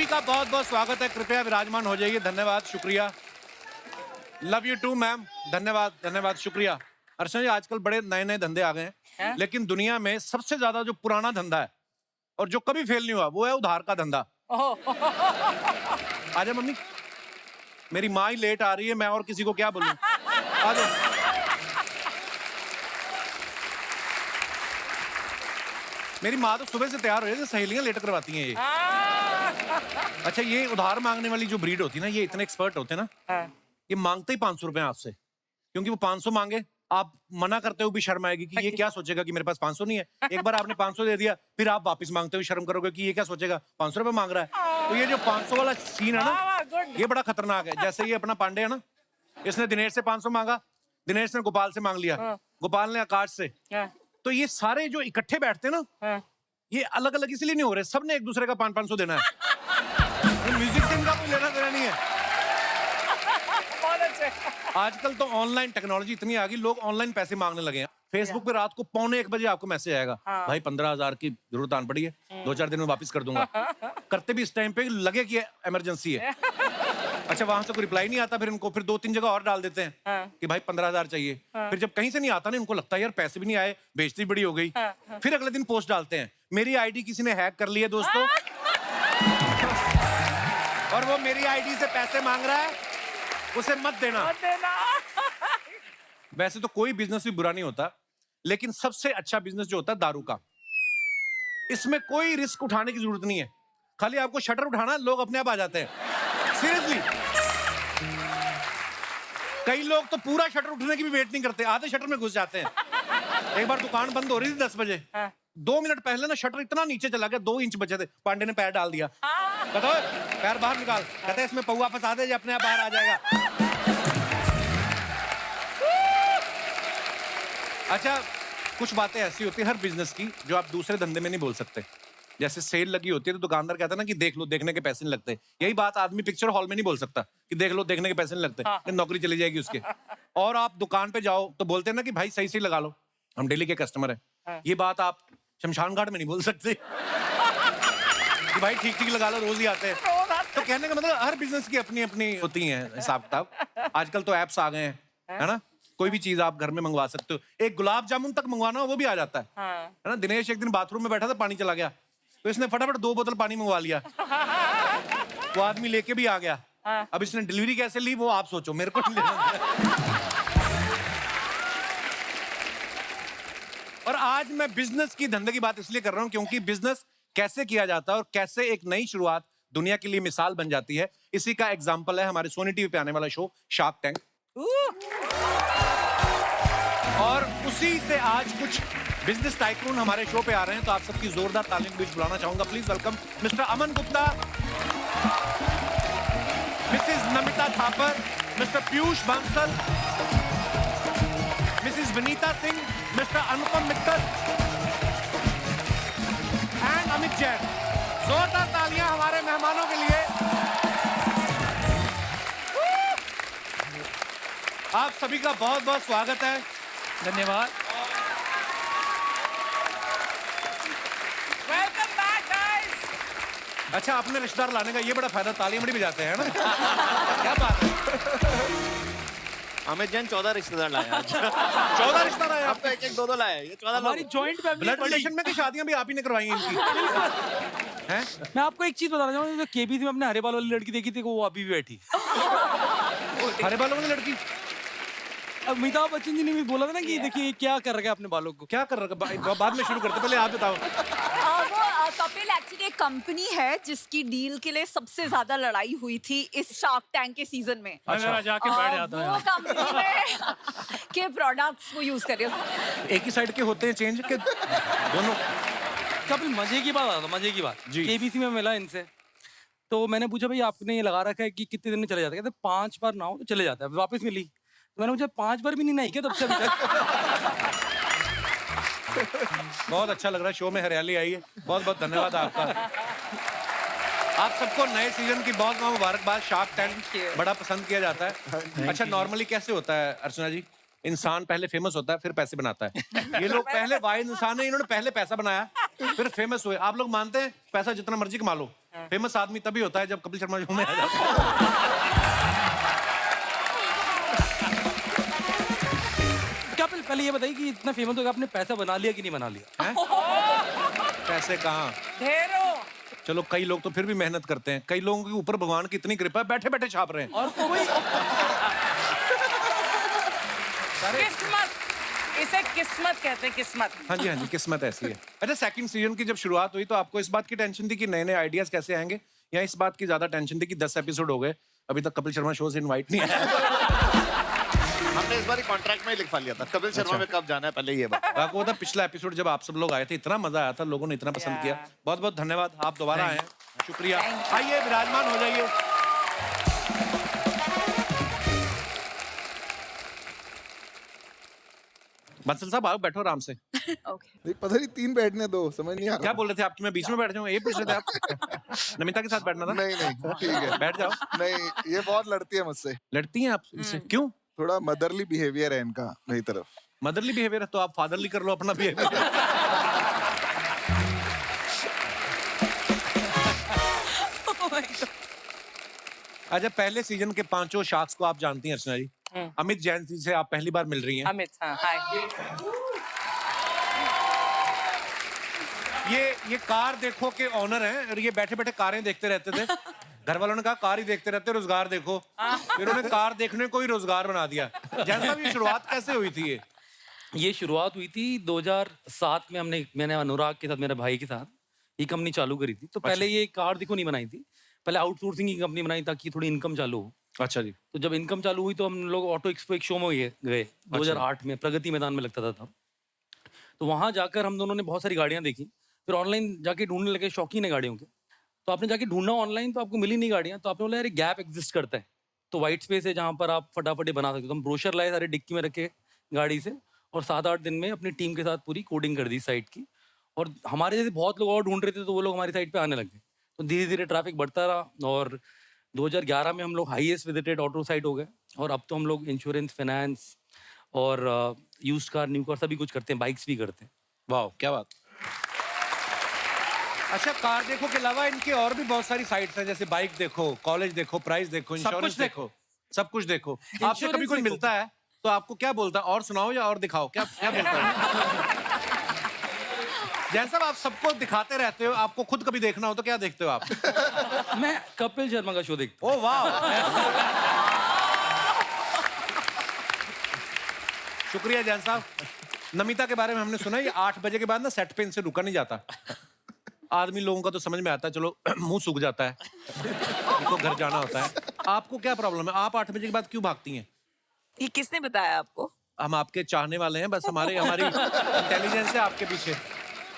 सभी का बहुत बहुत स्वागत है। कृपया विराजमान हो जाइए। धन्यवाद, शुक्रिया। Love you too ma'am. धन्यवाद, धन्यवाद, शुक्रिया। अर्चना जी, आजकल बड़े नए नए धंधे आ गए हैं, लेकिन दुनिया में सबसे ज्यादा जो पुराना धंधा है और जो कभी फेल नहीं हुआ वो है उधार का धंधा। आजा मम्मी, मेरी माँ ही लेट आ रही है, मैं और किसी को क्या बोलूं। आ जाओ। मेरी माँ तो सुबह से तैयार हो जाती है, सहेलियां लेट करवाती हैं ये। अच्छा, ये उधार मांगने वाली जो ब्रीड होती है ना, ये इतने एक्सपर्ट होते हैं ना, ये मांगते ही 500 रुपए आपसे, क्योंकि वो 500 मांगे, आप मना करते हुए भी शर्म आएगी कि ये क्या सोचेगा कि मेरे पास 500 नहीं है। एक बार आपने 500 दे दिया, फिर आप वापस मांगते हुए शर्म करोगे कि ये क्या सोचेगा, 500 रुपए मांग रहा है। तो ये जो 500 वाला सीन है ना, ये बड़ा खतरनाक है। जैसे ये अपना पांडे है ना, इसने दिनेश से 500 मांगा, दिनेश ने गोपाल से मांग लिया, गोपाल ने आकाश से। तो ये सारे जो इकट्ठे बैठते हैं ना, ये अलग अलग इसलिए नहीं हो रहे, सबने एक दूसरे का 500 देना है। म्यूजिक से इनका कोई लेना देना नहीं है। आजकल तो ऑनलाइन टेक्नोलॉजी इतनी आ गई, लोग ऑनलाइन पैसे मांगने लगे हैं। फेसबुक पे रात को 1:45 आपको मैसेज आएगा, भाई 15,000 की जरूरत आन पड़ी है, 2-4 दिन में वापस कर दूंगा। करते भी इस टाइम पे लगे कि इमरजेंसी है। अच्छा, वहां से कोई रिप्लाई नहीं आता, फिर इनको फिर 2-3 जगह और डाल देते हैं कि भाई 15,000 चाहिए। फिर जब कहीं से नहीं आता ना, इनको लगता है यार पैसे भी नहीं आए, बेइज्जती बड़ी हो गई। फिर अगले दिन पोस्ट डालते हैं, मेरी आईडी किसी ने हैक कर ली है दोस्तों, और वो मेरी आईडी से पैसे मांग रहा है, उसे मत देना। वैसे तो कोई बिजनेस भी बुरा नहीं होता, लेकिन सबसे अच्छा बिजनेस जो होता है दारू का। इसमें कोई रिस्क उठाने की जरूरत नहीं है, खाली आपको शटर उठाना, लोग अपने आप आ जाते हैं। सीरियसली, कई लोग तो पूरा शटर उठने की भी वेट नहीं करते, आधे शटर में घुस जाते हैं। एक बार दुकान बंद हो रही थी 10 बजे, 2 मिनट पहले ना शटर इतना नीचे चला गया, 2 इंच बचे थे, पांडे ने पैर डाल दिया। बताओ, पैर बाहर निकाल, कहते इसमें पौवा फंसा दे, अपने आप बाहर आ जाएगा। अच्छा, कुछ बातें ऐसी होती है हर बिजनेस की जो आप दूसरे धंधे में नहीं बोल सकते। जैसे सेल लगी होती है तो दुकानदार कहता है ना कि देख लो, देखने के पैसे नहीं लगते। यही बात आदमी पिक्चर हॉल में नहीं बोल सकता कि देख लो, देखने के पैसे नहीं लगते, नौकरी चली जाएगी उसके। और आप दुकान पे जाओ तो बोलते हैं ना कि भाई सही सही लगा लो, हम डेली के कस्टमर है। ये बात आप शमशान घाट में नहीं बोल सकते कि भाई ठीक ठीक लगा लो, रोज ही आते हैं। तो कहने का मतलब हर बिजनेस की अपनी अपनी होती है हिसाब किताब। आजकल तो एप्स आ गए हैं, है ना, कोई भी चीज आप घर में मंगवा सकते हो। एक गुलाब जामुन तक मंगवाना हो वो भी आ जाता है ना। दिनेश एक दिन बाथरूम में बैठा था, पानी चला गया, तो इसने फटाफट 2 बोतल पानी मंगवा लिया। वो आदमी लेके भी आ गया। अब इसने डिलीवरी कैसे ली वो आप सोचो, मेरे को नहीं लेना। और आज मैं बिजनेस की, धंधे की बात इसलिए कर रहा हूं क्योंकि बिजनेस कैसे किया जाता है और कैसे एक नई शुरुआत दुनिया के लिए मिसाल बन जाती है, इसी का एग्जाम्पल है हमारे सोनी टीवी पे आने वाला शो शार्क टैंक। और उसी से आज कुछ बिजनेस टाइकून हमारे शो पे आ रहे हैं, तो आप सबकी जोरदार तालियों के बीच बुलाना चाहूंगा। Please welcome mister Aman Gupta, Mrs Namita Thapar, mister Piyush Bansal, Mrs Vinita Singh, mister Anupam Mittal and Amit Jain. जोरदार तालियां हमारे मेहमानों के लिए। आप सभी का बहुत बहुत स्वागत है। धन्यवाद। Welcome back guys. अच्छा, अपने रिश्तेदार लाने का ये बड़ा फायदा, तालियां बड़ी बजाते हैं ना। क्या बात है। अमित जैन 14 रिश्तेदार लाए आज। 14 रिश्तेदार आए आपका, 1-1 2-2 लाए। ये 14 हमारी जॉइंट फैमिली। ब्लड रिलेशन में की शादियां भी आप ही ने करवाई हैं इनकी। हैं? मैं आपको एक चीज बताना चाहूंगा, केबीसी में अपने हरे बाल वाली लड़की देखी थी, वो अभी भी बैठी। हरे बालों वाली लड़की? अमिताभ बच्चन जी ने भी बोला था ना कि देखिए क्या कर रखा है अपने बालों को। क्या कर रखा है? बाद में शुरू करते, पहले आप बताओ। वो कपिल एक्चुअली एक कंपनी है जिसकी डील के लिए सबसे ज्यादा लड़ाई हुई थी इस शार्क टैंक के सीजन में। अच्छा, जाके बैठ जाता है। वो कंपनी में के प्रोडक्ट्स वो यूज कर रही है। एक ही साइड के होते हैं चेंज के दोनों? कपिल, मजे की बात आता, मजे की बात। केबीसी में मिला इनसे, तो मैंने पूछा भाई आपने ये लगा रखा है कि कितने दिन में चले जाता है? कहते 5 बार नहाओ तो चले जाता है। वापस मिली तो मैंने पूछा 5 बार भी नहीं नहाई क्या तब से अभी तक? बहुत अच्छा लग रहा है, शो में हरियाली आई है। बहुत बहुत धन्यवाद आपका। आप सबको नए सीजन की बहुत बहुत मुबारकबाद। शार्क टैंक बड़ा पसंद किया जाता है। अच्छा, नॉर्मली कैसे होता है अर्चना जी? इंसान पहले फेमस होता है, फिर पैसे बनाता है। ये लोग पहले वाइड इंसान है, इन्होंने पहले पैसा बनाया, फिर फेमस हुए। आप लोग मानते हैं पैसा जितना मर्जी कमा लो, फेमस आदमी तभी होता है जब कपिल शर्मा शो में आ जाता है। कपिल पहले ये बताइए कि इतना फेमस हो गया, आपने पैसा बना लिया कि नहीं बना लिया? हैं? पैसे कहाँ? चलो कई लोग तो फिर भी मेहनत करते हैं, कई लोगों के ऊपर भगवान की इतनी कृपा है, बैठे बैठे छाप रहे हैं। और कोई किस्मत, इसे किस्मत कहते हैं, किस्मत। हाँ जी, किस्मत ऐसी है। अच्छा, सेकंड सीजन की जब शुरुआत हुई तो आपको इस बात की टेंशन थी कि नए नए आइडियाज कैसे आएंगे, या इस बात की ज्यादा टेंशन थी कि 10 एपिसोड हो गए अभी तक कपिल शर्मा शो से इनवाइट नहीं आया? हमने इस बार कॉन्ट्रैक्ट में ही लिखवा लिया था, कपिल शर्मा में कब जाना है पहले ये बात। आपको पता पिछला एपिसोड जब आप सब लोग आए थे, इतना मजा आया था, लोगों ने इतना पसंद किया। बहुत बहुत धन्यवाद, आप दोबारा आए हैं, शुक्रिया। आइए विराजमान हो जाइए। बंसल साहब आओ, बैठो आराम से। नहीं, पता नहीं 3 बैठने दो, समझ नहीं आ क्या रहा। बोल रहे थे आप कि मैं बीच में बैठ जाऊं? ये पूछ रहे थे आप? नमिता के साथ बैठना था? नहीं ठीक है, बैठ जाओ। नहीं ये बहुत लड़ती है मुझसे, लड़ती हैं आप इनसे? क्यों? थोड़ा मदरली बिहेवियर है इनका मेरी तरफ। मदरली बिहेवियर है तो आप फादरली कर लो अपना बिहेवियर। अच्छा, पहले सीजन के 5 शाख्स को आप जानती हैं अर्चना जी। अमित जैन जी से आप पहली बार मिल रही हैं। अमित, हाँ, हाय। ये कार देखो के ऑनर हैं और ये बैठे बैठे कारें देखते रहते थे। घर वालों ने कहा कार ही देखते रहते, रोजगार देखो। फिर उन्होंने कार देखने को ही रोजगार बना दिया। जैसा भी शुरुआत कैसे हुई थी ये शुरुआत हुई थी 2007 में। मैंने अनुराग के साथ, मेरे भाई के साथ ये कंपनी चालू करी थी। तो पहले ये कार देखो नहीं बनाई थी, पहले आउटसोर्सिंग की कंपनी बनाई ताकि थोड़ी इनकम चालू हो। अच्छा जी। तो जब इनकम चालू हुई तो हम लोग ऑटो एक्सपो एक शो में गए 2008 में, प्रगति मैदान में लगता था तब। तो वहां जाकर हम दोनों ने बहुत सारी गाड़ियां देखी, फिर ऑनलाइन जाके ढूंढने लगे, शौकीन है गाड़ियों के। तो आपने जाके ढूंढना ऑनलाइन तो आपको मिली नहीं गाड़ियां, तो आपने बोला यार गैप एग्जिस्ट करता है, तो व्हाइट स्पेस है जहां पर आप फटाफट बना सकते हो। तो हम ब्रोशर लाए सारे डिक्की में रखे गाड़ी से, और 7-8 दिन में अपनी टीम के साथ पूरी कोडिंग कर दी साइट की। और हमारे जैसे बहुत लोग और ढूंढ रहे थे तो वो लोग हमारी साइट पे आने लगे। तो धीरे धीरे ट्रैफिक बढ़ता रहा और 2011 में हम लोग हाईएस्ट विजिटेड ऑटो साइट हो गए। और अब तो हम लोग इंश्योरेंस, फाइनेंस और यूज्ड कार, न्यू कार सभी कुछ करते हैं, बाइक्स भी करते हैं। वाह, क्या बात। अच्छा, कार देखो के अलावा इनके और भी बहुत सारी साइट्स हैं, जैसे बाइक देखो, कॉलेज देखो, प्राइस देखो, इंश्योरेंस देखो, सब कुछ देखो। आपसे कभी कोई मिलता है तो आपको क्या बोलता है? और सुनाओ या और दिखाओ, क्या क्या बोलता है? जैसा आप सबको दिखाते रहते हो, आपको खुद कभी देखना हो तो क्या देखते हो आप? मैं कपिल शर्मा का शो देखता हूँ। ओ वाह, शुक्रिया जैन साहब। नमिता के बारे में हमने सुना, ये 8 बजे के बाद ना सेट पे इनसे रुका नहीं जाता। आदमी लोगों का तो समझ में आता है, चलो मुंह सूख जाता है, उनको घर जाना होता है। आपको क्या प्रॉब्लम है? आप 8 बजे के बाद क्यों भागती हैं? ये किसने बताया आपको? हम आपके चाहने वाले हैं, बस हमारी इंटेलिजेंस है आपके पीछे।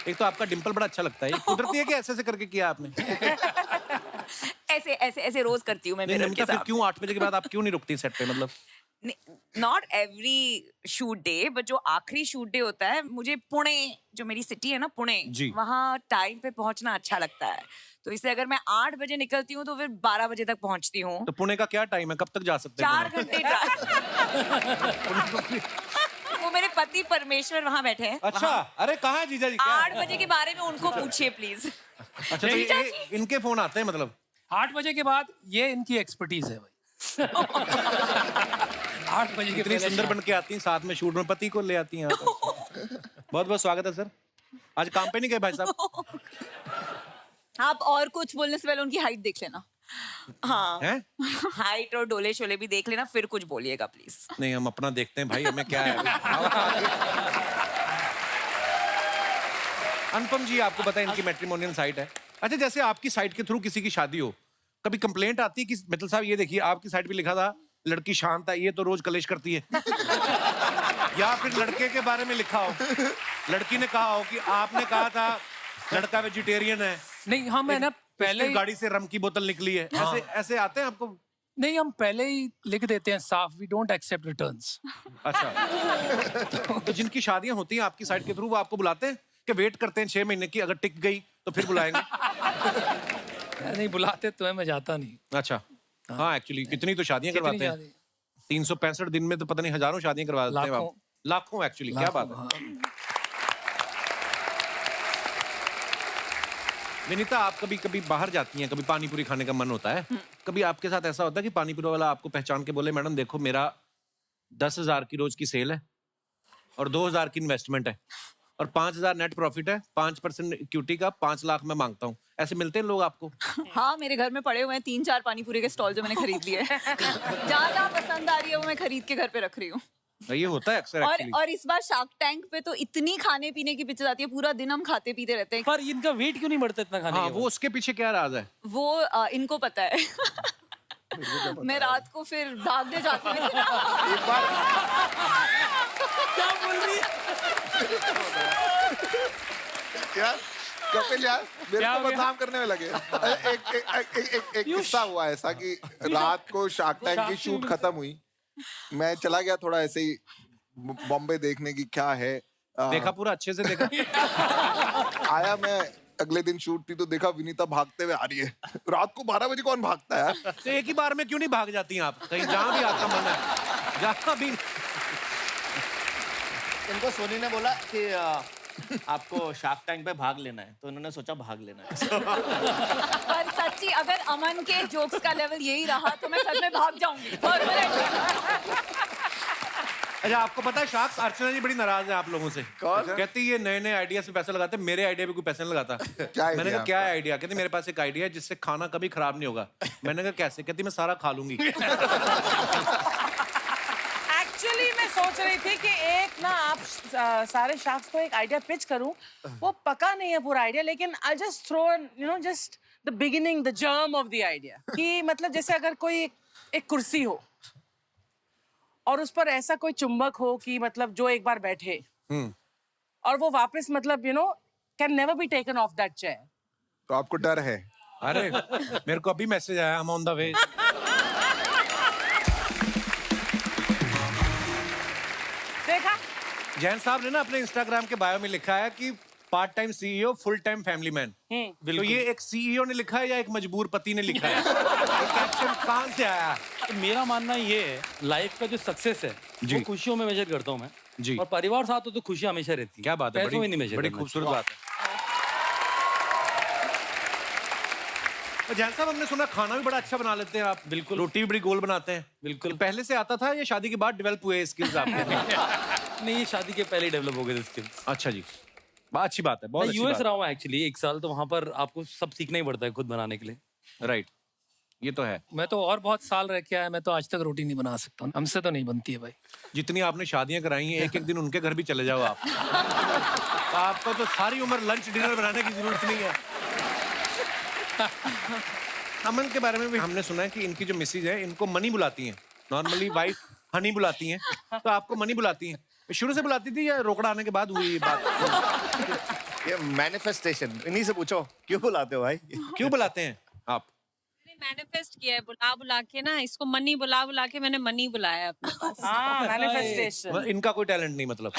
एक तो आपका डिंपल बड़ा अच्छा लगता है, ये कुदरती है कि ऐसे ऐसे करके किया आपने? ऐसे ऐसे ऐसे रोज करती हूँ मैं नहीं मिरर नमिता, के फिर साथ। क्यों 8 बजे के बाद आप क्यों नहीं रुकती सेट पे? मतलब not every shoot day, but जो आखिरी शूट डे होता है, मुझे पुणे, जो मेरी सिटी है ना पुणे, जी। वहाँ टाइम पे पहुंचना अच्छा लगता है। तो इसलिए अगर मैं 8 बजे निकलती हूँ तो फिर 12 बजे तक पहुंचती हूँ। तो पुणे का क्या टाइम है, कब तक जा सकते हैं 4 पुणे? घंटे वो मेरे पति परमेश्वर वहाँ बैठे हैं। अच्छा, अरे कहाँ है जीजा जी? क्या 8 बजे के बारे में उनको पूछिए प्लीज। अच्छा, तो इनके फोन आते हैं मतलब? 8 बजे के बाद ये इनकी एक्सपर्टीज है भाई। 8 बजे के इतनी पहले सुंदर बन के आती हैं, साथ में शूट में पति को ले आती हैं। बहुत बहुत स्वागत है सर। आज काम पे नहीं गए भाई साहब? आप और कुछ बोलने से पहले उनकी हाइट देख लेना। हाँ, हैं? हाइट और डोले शोले भी देख लेना, फिर कुछ बोलिएगा प्लीज। नहीं, हम अपना देखते हैं भाई, हमें क्या है अभी। अनुपम जी, आपको पता है इनकी मैट्रिमोनियल साइट है। अच्छा, जैसे आपकी साइट के थ्रू किसी की शादी हो, कभी कंप्लेंट आती है कि मित्तल साहब ये देखिए आपकी साइट पे लिखा था लड़की शांत है, ये तो रोज कलेश करती है? या फिर लड़के के बारे में लिखा हो, लड़की ने कहा हो कि आपने कहा था लड़का वेजिटेरियन है, नहीं, हम है ना पहले उसकी गाड़ी से रम की बोतल निकली है, ऐसे ऐसे आते हैं आपको? नहीं, हम पहले ही लिख देते हैं साफ, वी डोंट एक्सेप्ट रिटर्न्स। अच्छा। तो जिनकी शादियां होती हैं आपकी साइट के थ्रू, वो आपको बुलाते हैं कि वेट करते हैं 6 महीने की, अगर टिक गई तो फिर बुलाएंगे? नहीं, बुलाते तो है, मैं जाता नहीं। अच्छा। हाँ, एक्चुअली कितनी तो शादियां करवाते हैं, 365 दिन में तो पता नहीं हजारों शादियां करवा देते हैं आप। लाखों एक्चुअली, क्या बात है। विनीता, आप कभी कभी बाहर जाती हैं, कभी पानी पूरी खाने का मन होता है, कभी आपके साथ ऐसा होता है कि पानी पूरी वाला आपको पहचान के बोले मैडम देखो मेरा 10,000 की रोज की सेल है और 2,000 की इन्वेस्टमेंट है और 5,000 नेट प्रॉफिट है, 5% इक्विटी का 5 लाख मैं मांगता हूँ, ऐसे मिलते हैं लोग आपको? हाँ, मेरे घर में पड़े हुए हैं 3-4 पानी पूरी के स्टॉल जो मैंने खरीद लिए हैं। ज्यादा पसंद आ रही है वो मैं खरीद के घर पे रख रही हूँ। ये होता है अक्सर एक्चुअली। और इस बार शार्क टैंक पे तो इतनी खाने पीने की पिक्चर आती है, पूरा दिन हम खाते पीते रहते हैं। पर इनका वेट क्यों नहीं बढ़ता इतना खाने हाँ, के वो उसके पीछे क्या राज है? वो इनको पता है। मैं रात को फिर भागने जाती हूँ। एक बार क्या बोल रही है? यार कपिल यार मेरे क्या को हो गया? बदनाम करने में लगे। एक किस्सा हुआ ऐसा कि रात को शार्क टैंक की शूट खत्म हुई, मैं चला गया थोड़ा ऐसे ही बॉम्बे देखने की क्या है। देखा पूरा अच्छे से देखा? आया मैं अगले दिन शूट थी तो देखा विनीता भागते हुए आ रही है। रात को 12 बजे कौन भागता है यार? तो एक ही बार में क्यों नहीं भाग जाती हैं आप कहीं, जहां भी आपका मन है, जहां भी? इनको सोनी ने बोला कि आपको शार्क टैंक पे भाग लेना है, तो उन्होंने सोचा भाग लेना है। पर सच्ची अगर अमन के जोक्स का लेवल यही रहा तो मैं सच में भाग जाऊंगी। अच्छा, आपको पता है शार्क्स अर्चना जी बड़ी नाराज है आप लोगों से। कौन? कहती है ये नए नए आइडिया से पैसा लगाते हैं, मेरे आइडिया पे कोई पैसा नहीं लगाता। क्या मैंने idea कहा क्या आइडिया? कहती मेरे पास एक आइडिया है जिससे खाना कभी खराब नहीं होगा। मैंने कहा कैसे? कहती मैं सारा खा लूंगी। एक्चुअली मैं सोच रही थी कि एक ना आप सारे शार्क्स को एक आइडिया पिच करूं, वो पका नहीं है पूरा आइडिया, लेकिन I just throw just the beginning, the germ of the idea. कि मतलब जैसे अगर कोई एक कुर्सी हो और उस पर ऐसा कोई चुंबक हो कि मतलब जो एक बार बैठे और वो वापस मतलब can never be taken of that chair. तो आपको डर है? अरे मेरे को अभी मैसेज आया, I'm on the way। देखा? जैन साहब ने ना अपने इंस्टाग्राम के बायो में लिखा है कि part time CEO, full time family man. तो ये एक सीईओ ने लिखा है या एक मजबूर पति ने लिखा है? ये कैप्शन कहां से आया? तो मेरा मानना ये है, लाइफ का जो सक्सेस है जी। वो खुशियों में मेजर करता हूँ मैं जी। और परिवार साथ हो तो खुशी हमेशा रहती है। क्या बात है, पैसों में नहीं बड़ी मेजर बड़ी करना खूबसूरत चाहिए। बात है। तो जैन साहब, हमने सुना खाना भी बड़ा अच्छा बना लेते हैं आप। बिल्कुल। रोटी भी बड़ी गोल बनाते हैं। बिल्कुल। ये पहले से आता था या शादी के बाद डेवलप हुए स्किल्स आपके? नहीं, ये शादी के पहले डेवलप हो गए स्किल्स। अच्छा जी, बहुत अच्छी बात है, बहुत मैं अच्छी यूएस बात रहा हूँ एक्चुअली 1 साल, तो वहाँ पर आपको सब सीखना ही पड़ता है खुद बनाने के लिए। है। राइट, ये तो है। मैं तो और बहुत साल रह के आया, मैं तो आज तक रोटी नहीं बना सकता हूँ, हमसे तो नहीं बनती है भाई। जितनी आपने शादियां कराई हैं, एक एक दिन उनके घर भी चले जाओ आप। आपको तो सारी उम्र लंच डिनर बनाने की जरूरत नहीं है। अमन के बारे में भी हमने सुना है कि इनकी जो मिसेज है इनको मनी बुलाती हैं। नॉर्मली वाइफ हनी बुलाती हैं, तो आपको मनी बुलाती हैं। शुरू से बुलाती थी या रोकड़ा आने के बाद हुई ये बात? ये मैनिफेस्टेशन, इन्हीं से पूछो क्यों बुलाते हो भाई? क्यों बुलाते हैं आप? मैनिफेस्ट किया है, बुला बुला के ना, इसको मनी बुला बुला के मैंने मनी बुलाया अपने पास। हाँ, मैनिफेस्टेशन। इनका कोई टैलेंट नहीं मतलब।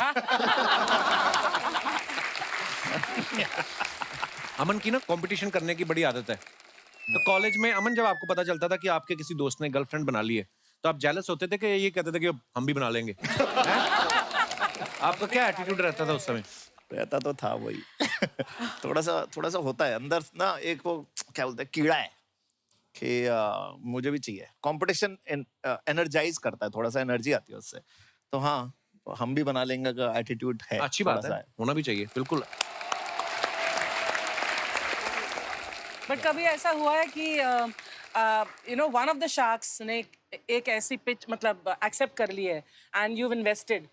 अमन की ना कंपटीशन करने की बड़ी आदत है। तो कॉलेज में अमन, जब आपको पता चलता था कि आपके किसी दोस्त ने गर्लफ्रेंड बना ली है, तो आप जेलस होते थे कि ये कहते थे कि हम भी बना लेंगे? आपका क्या एटीट्यूड रहता था उस समय? रहता तो था वही। थोड़ा सा होता है अंदर ना, एक वो क्या बोलते हैं, कीड़ा है कि मुझे भी चाहिए। कंपटीशन एनर्जाइज करता है, थोड़ा सा एनर्जी आती है उससे। तो हाँ, हम भी बना लेंगे का एटीट्यूड है। अच्छी बात है, होना भी चाहिए, बिल्कुल। बट कभी ऐसा हुआ है कि वन ऑफ द शार्क्स ने एक ऐसी पिच मतलब एक्सेप्ट कर ली है एंड यू इन्वेस्टेड,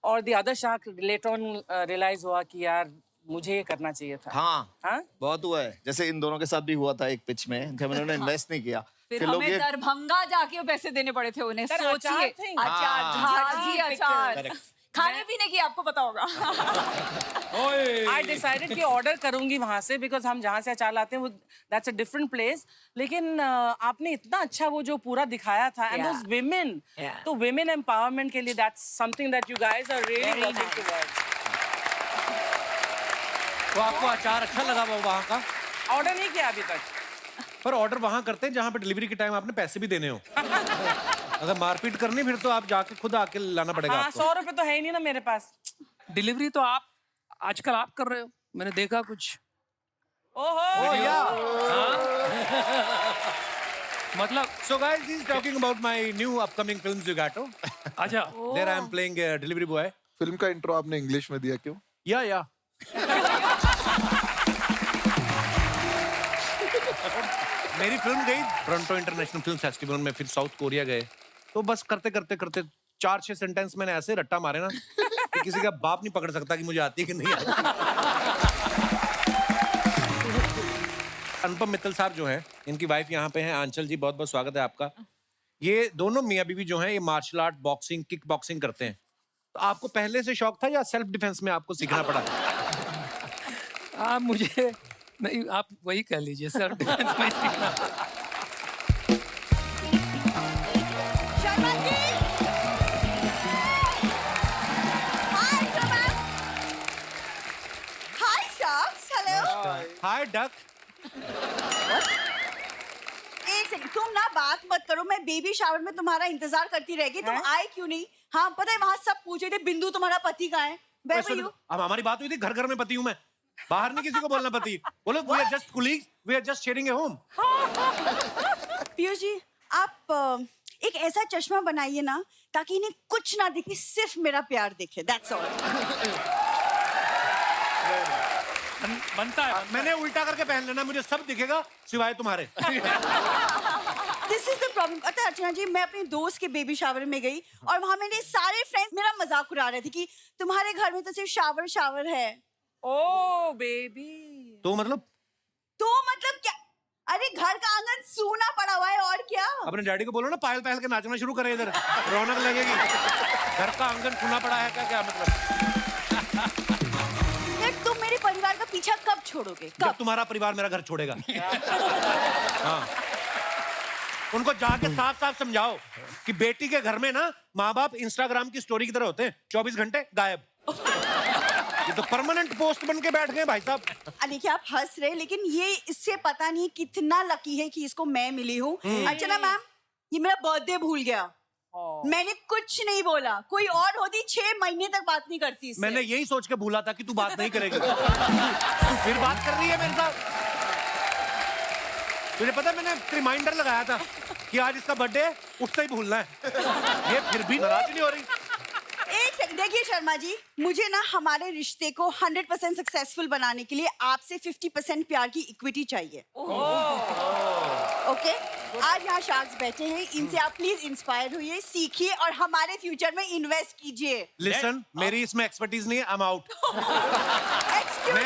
और the other shark later on realise हुआ कि यार मुझे ये करना चाहिए था? हाँ, बहुत हुआ है। जैसे इन दोनों के साथ भी हुआ था एक पिच में, जब उन्होंने इन्वेस्ट नहीं किया, फिर लोग हमें ये दरभंगा जाके पैसे देने पड़े थे उन्हें। सर, सोचिए, अचार थे। अचार, झाजी अचार, Correct. खाने पीने की आपको पता होगा। आई डिसाइडेड कि ऑर्डर करूंगी वहां से, बिकॉज हम जहाँ से अचार लाते हैं वो दैट्स अ डिफरेंट प्लेस। लेकिन आपने इतना अच्छा वो जो पूरा दिखाया था, एंड दोस विमेन, तो विमेन एम्पावरमेंट के लिए that's something that you guys are really working towards. तो आपको अचार अच्छा लगा वो वहाँ का? ऑर्डर नहीं किया अभी तक। पर ऑर्डर वहाँ करते हैं जहाँ पे डिलीवरी के टाइम आपने पैसे भी देने हो। अगर मारपीट करनी फिर तो आप जाके खुद आके लाना पड़ेगा हाँ, आपको। 100 रुपए तो है ही नहीं ना मेरे पास। डिलीवरी तो आप आजकल आप कर रहे हो, मैंने देखा कुछ। ओहो मतलब So guys, he's talking about my new upcoming film Zugato. अच्छा There I am playing a delivery boy. Film का इंट्रो आपने इंग्लिश में दिया क्यों? Yeah. मेरी फिल्म गई टोरंटो इंटरनेशनल फिल्म फेस्टिवल में, फिर साउथ कोरिया गए, तो बस करते 4-6 सेंटेंस मैंने ऐसे रट्टा मारे ना कि किसी का बाप नहीं पकड़ सकता कि मुझे आती है कि नहीं आती। अनुपम मित्तल साहब जो हैं, इनकी वाइफ यहाँ पे हैं, आंचल जी, बहुत बहुत स्वागत है आपका। ये दोनों मियाँ बीवी जो हैं, ये martial art, boxing, kick boxing करते हैं। तो आपको पहले से शौक था या सेल्फ डिफेंस में आपको सीखना पड़ा? आप मुझे नहीं, आप वही कह लीजिए सर, डिफेंस में सीखना। शर्मा जी, हाय शर्मा, हाय शॉक्स, हेलो। हाय डक। एक सेकंड, तुम ना बात मत करो, मैं बेबी शावर में तुम्हारा इंतजार करती रह गई, तुम आए क्यों नहीं? हाँ पता है, वहाँ सब पूछ रहे थे बिंदु तुम्हारा पति कहाँ है? Where were you? अब हमारी बात हुई थी, घर में पति हूँ मैं, बाहर नहीं किसी को बोलना पति। बोलो we are just colleagues, we are just sharing a home. Piyush ji, आप एक ऐसा चश्मा बनाइए ना ताकि इन्हें कुछ ना दिखे, सिर्फ मेरा प्यार दिखे, दैट्स ऑल। बनता है। मैंने उल्टा करके पहन लेना, मुझे सब दिखेगा सिवाय तुम्हारे। This is the problem. पता है अर्चना जी, मैं अपने दोस्त के बेबी शावर में गई और वहां मेरे सारे फ्रेंड्स मेरा मजाक उड़ा रहे थे कि तुम्हारे घर में तो सिर्फ शावर है। ओ बेबी, तो मतलब क्या? अरे घर का आंगन सूना पड़ा हुआ है, और क्या? अपने डैडी को बोलो ना, पायल पहल के नाचना शुरू करे, इधर रौनक लगेगी। घर का आंगन सूना पड़ा है क्या मतलब? यार तुम मेरे परिवार का पीछा कब छोड़ोगे? जब तुम्हारा परिवार मेरा घर छोड़ेगा। हाँ, उनको जाके साफ साफ समझाओ कि बेटी के घर में ना माँ बाप इंस्टाग्राम की स्टोरी की तरह होते हैं, 24 घंटे गायब। ये तो परमानेंट पोस्ट बन के बैठ गए भाई साहब। देखिए आप हंस रहे, लेकिन ये इससे पता नहीं कितना लकी है कि इसको मैं मिली हूँ। अर्चना मैम, ये मेरा बर्थडे भूल गया। मैंने कुछ नहीं बोला, कोई और होती 6 महीने तक बात नहीं करती इससे। मैंने यही सोच के भूला था कि तू बात नहीं करेगी। तू फिर बात कर रही है मेरे साथ। तुझे पता, मैंने रिमाइंडर लगाया था कि आज इसका बर्थडे है, उठते ही भूलना है। ये फिर भी नाराज नहीं हो रही। एक सेकंड, देखिए शर्मा जी, मुझे ना हमारे रिश्ते को 100% सक्सेसफुल बनाने के लिए आपसे 50% प्यार की इक्विटी चाहिए। ओके, आज यहाँ शार्क्स बैठे हैं, इनसे आप प्लीज इंस्पायर होइए, सीखिए और हमारे फ्यूचर में इन्वेस्ट कीजिए। लिसन, मेरी इसमें एक्सपर्टीज नहीं है, I am out. Excuse me?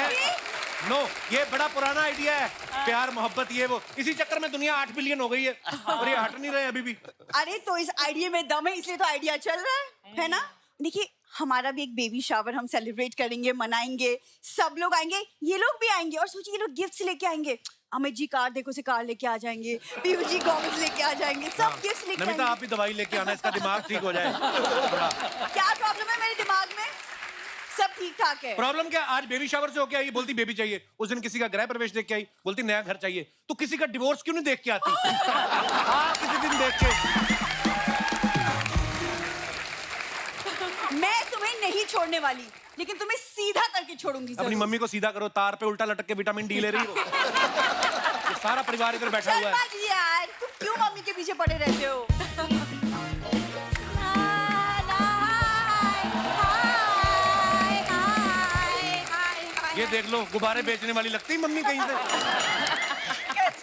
No, ये बड़ा पुराना आइडिया है, प्यार मोहब्बत ये वो, इसी चक्कर में दुनिया 8 बिलियन हो गई है और ये हट नहीं रहे अभी भी। अरे तो इस आइडिया में दम है, इसलिए तो आइडिया चल रहा है ना? देखिए, हमारा भी एक बेबी शावर हम सेलिब्रेट करेंगे, मनाएंगे, सब लोग आएंगे, ये लोग भी आएंगे, और सोचिए ये लोग गिफ्ट्स लेके आएंगे। अमित जी कार देखो से कार लेके आ जाएंगे, पीयू जी गॉगल्स लेके आ जाएंगे, सब गिफ्ट्स लेके नमिता, आप भी दवाई लेके आना, इसका दिमाग ठीक हो जाए। क्या प्रॉब्लम है मेरे दिमाग में? सब ठीक ठाक है। प्रॉब्लम क्या? आज बेबी शावर से होके आई, बोलती बेबी चाहिए। उस दिन किसी का गृह प्रवेश देख के आई, बोलती नया घर चाहिए। तो किसी का डिवोर्स क्यों नहीं देख के आती? हाँ, किसी दिन देख के। मैं तुम्हें नहीं छोड़ने वाली, लेकिन तुम्हें सीधा करके छोड़ूंगी। अपनी मम्मी को सीधा करो, तार पे उल्टा लटक के विटामिन डी ले रही हो। ये सारा परिवार इधर बैठा हुआ है। शर्मा जी यार, तुम क्यों मम्मी के पीछे पड़े रहते हो? ये देख लो, गुब्बारे बेचने वाली लगती है मम्मी कहीं से।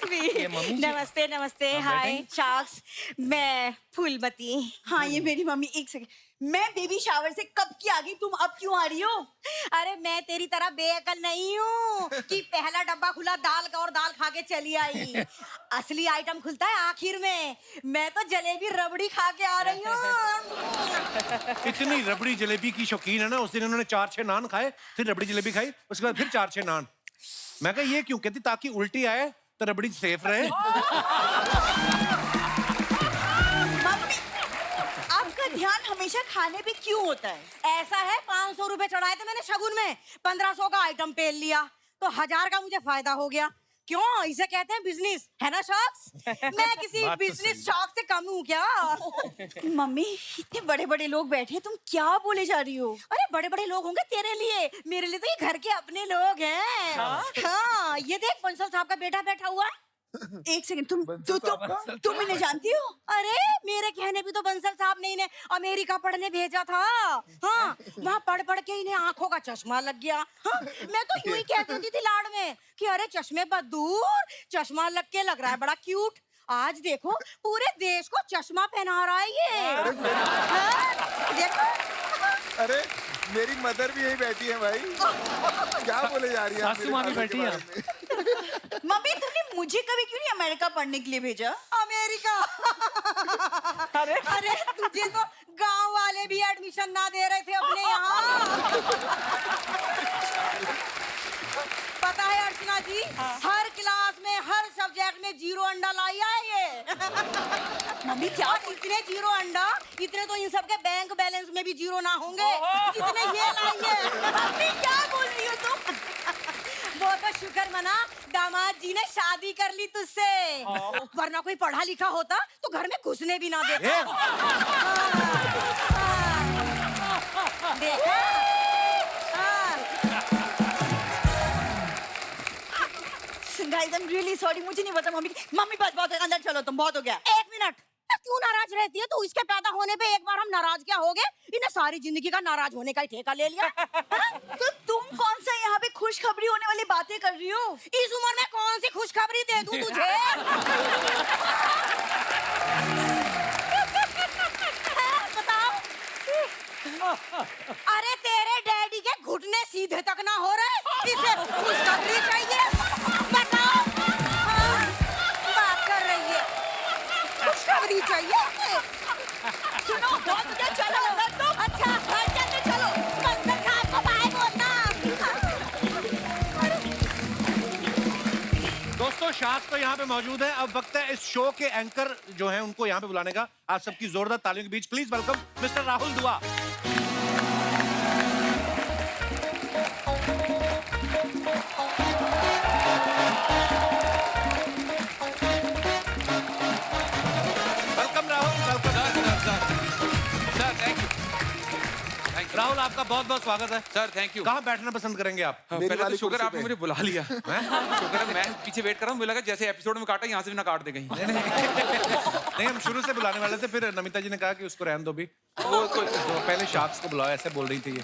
नमस्ते नमस्ते, हाय शार्क्स, मैं फूलमती। हाँ, ये मेरी मम्मी। एक सेकंड, मैं बेबी शावर से कब की आ गई, तुम अब क्यों आ रही हो? अरे मैं तेरी तरह बेअकल नहीं हूँ कि पहला डब्बा खुला दाल का और दाल खा के चली आई। असली आइटम खुलता है आखिर में। मैं तो जलेबी रबड़ी खा के आ रही हूँ। इतनी रबड़ी जलेबी की शौकीन है ना, उस दिन उन्होंने 4-6 नान खाए, फिर रबड़ी जलेबी खाई, उसके बाद फिर 4-6 नान। मैं कहा ये क्यों? कहती ताकि उल्टी आए तो रबड़ी सेफ रहे। आपका ध्यान हमेशा खाने पे क्यों होता है? ऐसा है, 500 रुपए चढ़ाए थे मैंने शगुन में, 1500 का आइटम पेल लिया तो 1000 का मुझे फायदा हो गया। क्यों, इसे कहते हैं बिजनेस, है ना शॉक्स? मैं किसी बात तो बिजनेस सही शॉक से कम हूँ क्या? मम्मी इतने बड़े बड़े लोग बैठे हैं, तुम क्या बोले जा रही हो? अरे बड़े बड़े लोग होंगे तेरे लिए, मेरे लिए तो ये घर के अपने लोग हैं। हाँ, ये देख बंसल साहब का बेटा बैठा हुआ है। एक सेकंड, तुम इन्हें जानती हो? अरे मेरे कहने पे तो बंसल साहब ने इन्हें अमेरिका पढ़ने भेजा था। हाँ, वहाँ पढ़ पढ़ के इन्हें आंखों का चश्मा लग गया। हाँ, मैं तो यूं ही कहती होती थी लाड़ में कि अरे चश्मे बदूर, चश्मा लग के लग रहा है बड़ा क्यूट। आज देखो पूरे देश को चश्मा पहना रहा है ये। हाँ, देखो। अरे मेरी मदर भी यही बैठी है भाई, क्या बोले जा रही है? सासू माँ भी बैठी है। मम्मी तुमने मुझे कभी क्यों नहीं अमेरिका पढ़ने के लिए भेजा? अमेरिका? अरे तुझे तो गांव वाले भी एडमिशन ना दे रहे थे अपने यहाँ। पता है अर्चना जी, हर क्लास में हर सब्जेक्ट में 0 अंडा लाई है ये। मम्मी क्या इतने 0 अंडा, इतने तो इन सबके बैंक बैलेंस में भी 0 ना होंगे जितने ये लाई है। मम्मी क्या बोल रही हो तुम? वो तो शुक्र मना दामाद जी ने शादी कर ली तुझसे, वरना कोई पढ़ा लिखा होता तो घर में घुसने भी ना देता। देखा? Guys I am really sorry, मुझे नहीं पता मम्मी। मम्मी बस बहुत है, अंदर चलो, तुम बहुत हो गया। 1 मिनट, क्यों नाराज रहती है तू? इसके पैदा होने पे एक बार हम नाराज क्या हो गए, इन्हें सारी जिंदगी का नाराज होने का ही ठेका ले लिया। तो तुम कौन सा यहाँ पे खुशखबरी होने वाली बातें कर रही हो? इस उम्र में कौन सी खुशखबरी दे दूं तुझे? बताओ। अरे तेरे डैडी के घुटने सीधे तक ना हो रहे, इसे खुशखबरी चाहिए? बताओ। हाँ, बात कर रही है, खुशखबरी चाहिए? सुनो बहुत हो गया, चलो अंदर तुम। अच्छा घर जल्दी चलो, बंसल साहब को बाय बोलना। दोस्तों शास्त्र तो यहाँ पे मौजूद है। अब वक्त है इस शो के एंकर जो हैं उनको यहाँ पे बुलाने का। आप सबकी जोरदार तालियों के बीच प्लीज वेलकम मिस्टर राहुल दुआ। Welcome Rahul, welcome. Sir thank you. Rahul आपका बहुत बहुत स्वागत है। Sir thank you. कहाँ बैठना पसंद करेंगे आप? पहले तो वाली शुक्र कुर्सी आपने पे। मुझे बुला लिया। शुक्र है, मैं पीछे वेट कर रहा हूँ, मुझे लगा जैसे एपिसोड में काटा यहाँ से भी ना काट दे कहीं। नहीं हम शुरू से बुलाने वाले थे, फिर नमिता जी ने कहा कि उसको रहने दो भी। तो पहले शार्क्स को बुलाओ, ऐसे बोल रही थी ये।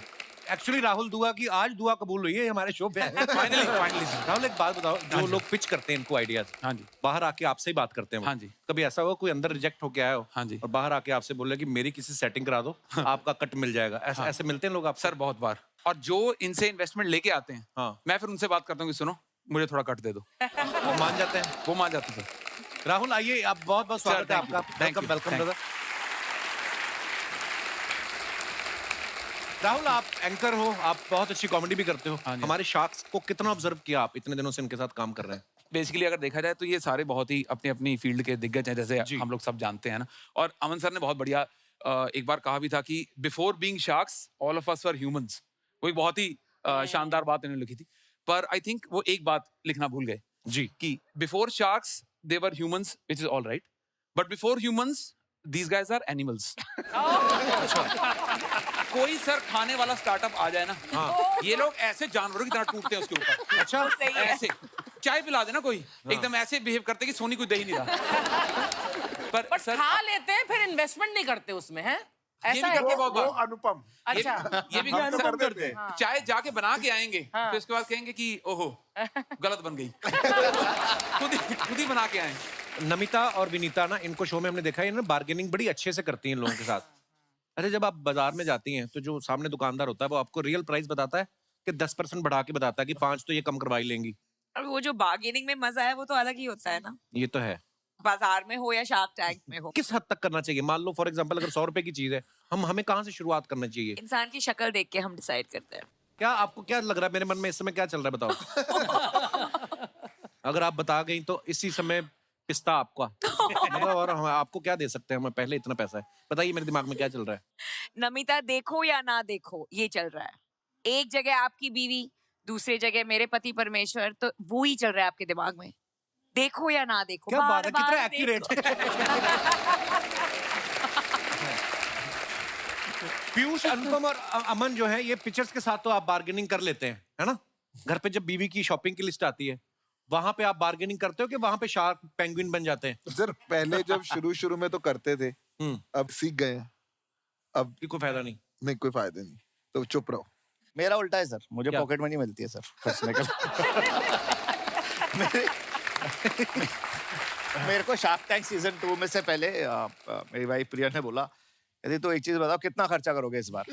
एक्चुअली राहुल दुआ की आज दुआ कबूल हुई है हमारे शो पे। फाइनली राहुल एक बात बताओ, जो लोग पिच करते हैं इनको आइडियाज, हाँ जी। बाहर आके आपसे ही बात करते हैं वो। हाँ जी। कभी ऐसा हुआ कोई अंदर रिजेक्ट होके आया हो हाँ जी। और बाहर आके आपसे बोले कि मेरी किसी सेटिंग करा दो, आपका कट मिल जाएगा, ऐसे ऐसे मिलते हैं लोग आप? सर बहुत बार, और जो इनसे इन्वेस्टमेंट लेके आते हैं, हाँ। मैं फिर उनसे बात करता हूँ कि सुनो मुझे थोड़ा कट दे दो, वो मान जाते हैं। वो मान जाते हैं सर। राहुल आइए, आप बहुत बहुत स्वागत है thank you. आपका। Thank welcome you. Welcome Thank you. Brother. Rahul आप एंकर हो, आप बहुत अच्छी कॉमेडी भी करते हो। हाँ जी। हमारे शार्क्स को कितना ऑब्जर्व किया आप, इतने दिनों से इनके साथ काम कर रहे हैं? बेसिकली अगर देखा जाए तो ये सारे बहुत ही अपनी अपनी फील्ड के दिग्गज हैं, जैसे जी। हम लोग सब जानते हैं ना। और अमन सर ने बहुत बढ़िया एक बार कहा भी था कि before being sharks all of us were humans. वो एक बहुत ही शानदार बात इन्होंने लिखी थी। पर आई थिंक वो एक बात लिखना भूल गए जी। कि before sharks they were humans which is all right, but before humans these guys are animals. कोई सर खाने वाला स्टार्टअप आ जाए ना, ये लोग ऐसे जानवरों की तरह टूटते हैं उसके ऊपर। अच्छा ऐसे चाय पिला देना कोई, एकदम ऐसे बिहेव करते कि सोनी कोई दे ही नहीं रहा। पर सर खा लेते हैं फिर इन्वेस्टमेंट नहीं करते उसमें, हैं? ये भी ऐसा है? करते बहुत वो बार। अनुपम। अच्छा। ये भी हम तो सर, कर देते हैं। चाय जाके बना के आएंगे, फिर उसके बाद कहेंगे कि ओहो गलत बन गई। खुद ही बना के आए। नमिता और विनीता ना, इनको शो में हमने देखा है ना, बार्गेनिंग बड़ी अच्छे से करती हैं इन लोगों के साथ। अरे जब आप बाजार में जाती हैं तो जो सामने दुकानदार होता है वो आपको रियल प्राइस बताता है कि 10% बढ़ा के बताता है कि 5 तो ये कम करवाई लेंगी। अब वो जो बार्गेनिंग में मजा है वो तो अलग ही होता है ना, ये तो है। बाजार में हो या शार्क टैंक में हो। किस हद तक करना चाहिए? मान लो फॉर एग्जांपल अगर 100 रुपए की चीज है, हमें कहाँ से शुरुआत करना चाहिए? इंसान की शक्ल देख के हम डिसाइड करते हैं। क्या आपको क्या लग रहा है मेरे मन में इस समय क्या चल रहा है बताओ? अगर आप बता गई तो इसी समय पिस्ता आपका मतलब, और हम आपको क्या दे सकते हैं? हमें पहले इतना पैसा है, बताइए मेरे दिमाग में क्या चल रहा है? नमिता देखो या ना देखो ये चल रहा है। एक जगह आपकी बीवी, दूसरी जगह मेरे पति परमेश्वर, तो वो ही चल रहा है आपके दिमाग में, देखो या ना देखो। क्या बात है, कितना बार-बार एक्यूरेट देखो। पीयूष, अनुपम और अमन जो है, ये पिक्चर्स के साथ तो आप बार्गेनिंग कर लेते हैं, है ना? घर पे जब बीवी की शॉपिंग की लिस्ट आती है, वहां पे आप बार्गेनिंग करते हो कि वहां पे शार्क पेंगुइन बन जाते हैं? सर पहले जब शुरू में तो करते थे, अब सीख गए हैं, अब कोई फायदा नहीं। नहीं, कोई फायदा नहीं, तो चुप रहो। मेरा उल्टा है सर, मुझे क्या? पॉकेट मनी मिलती है सर खर्चने के लिए। मेरे को शार्क टैंक सीजन 2 में से पहले मेरी वाइफ प्रिया ने बोला, यदि तो एक चीज बताओ, कितना खर्चा करोगे इस बार?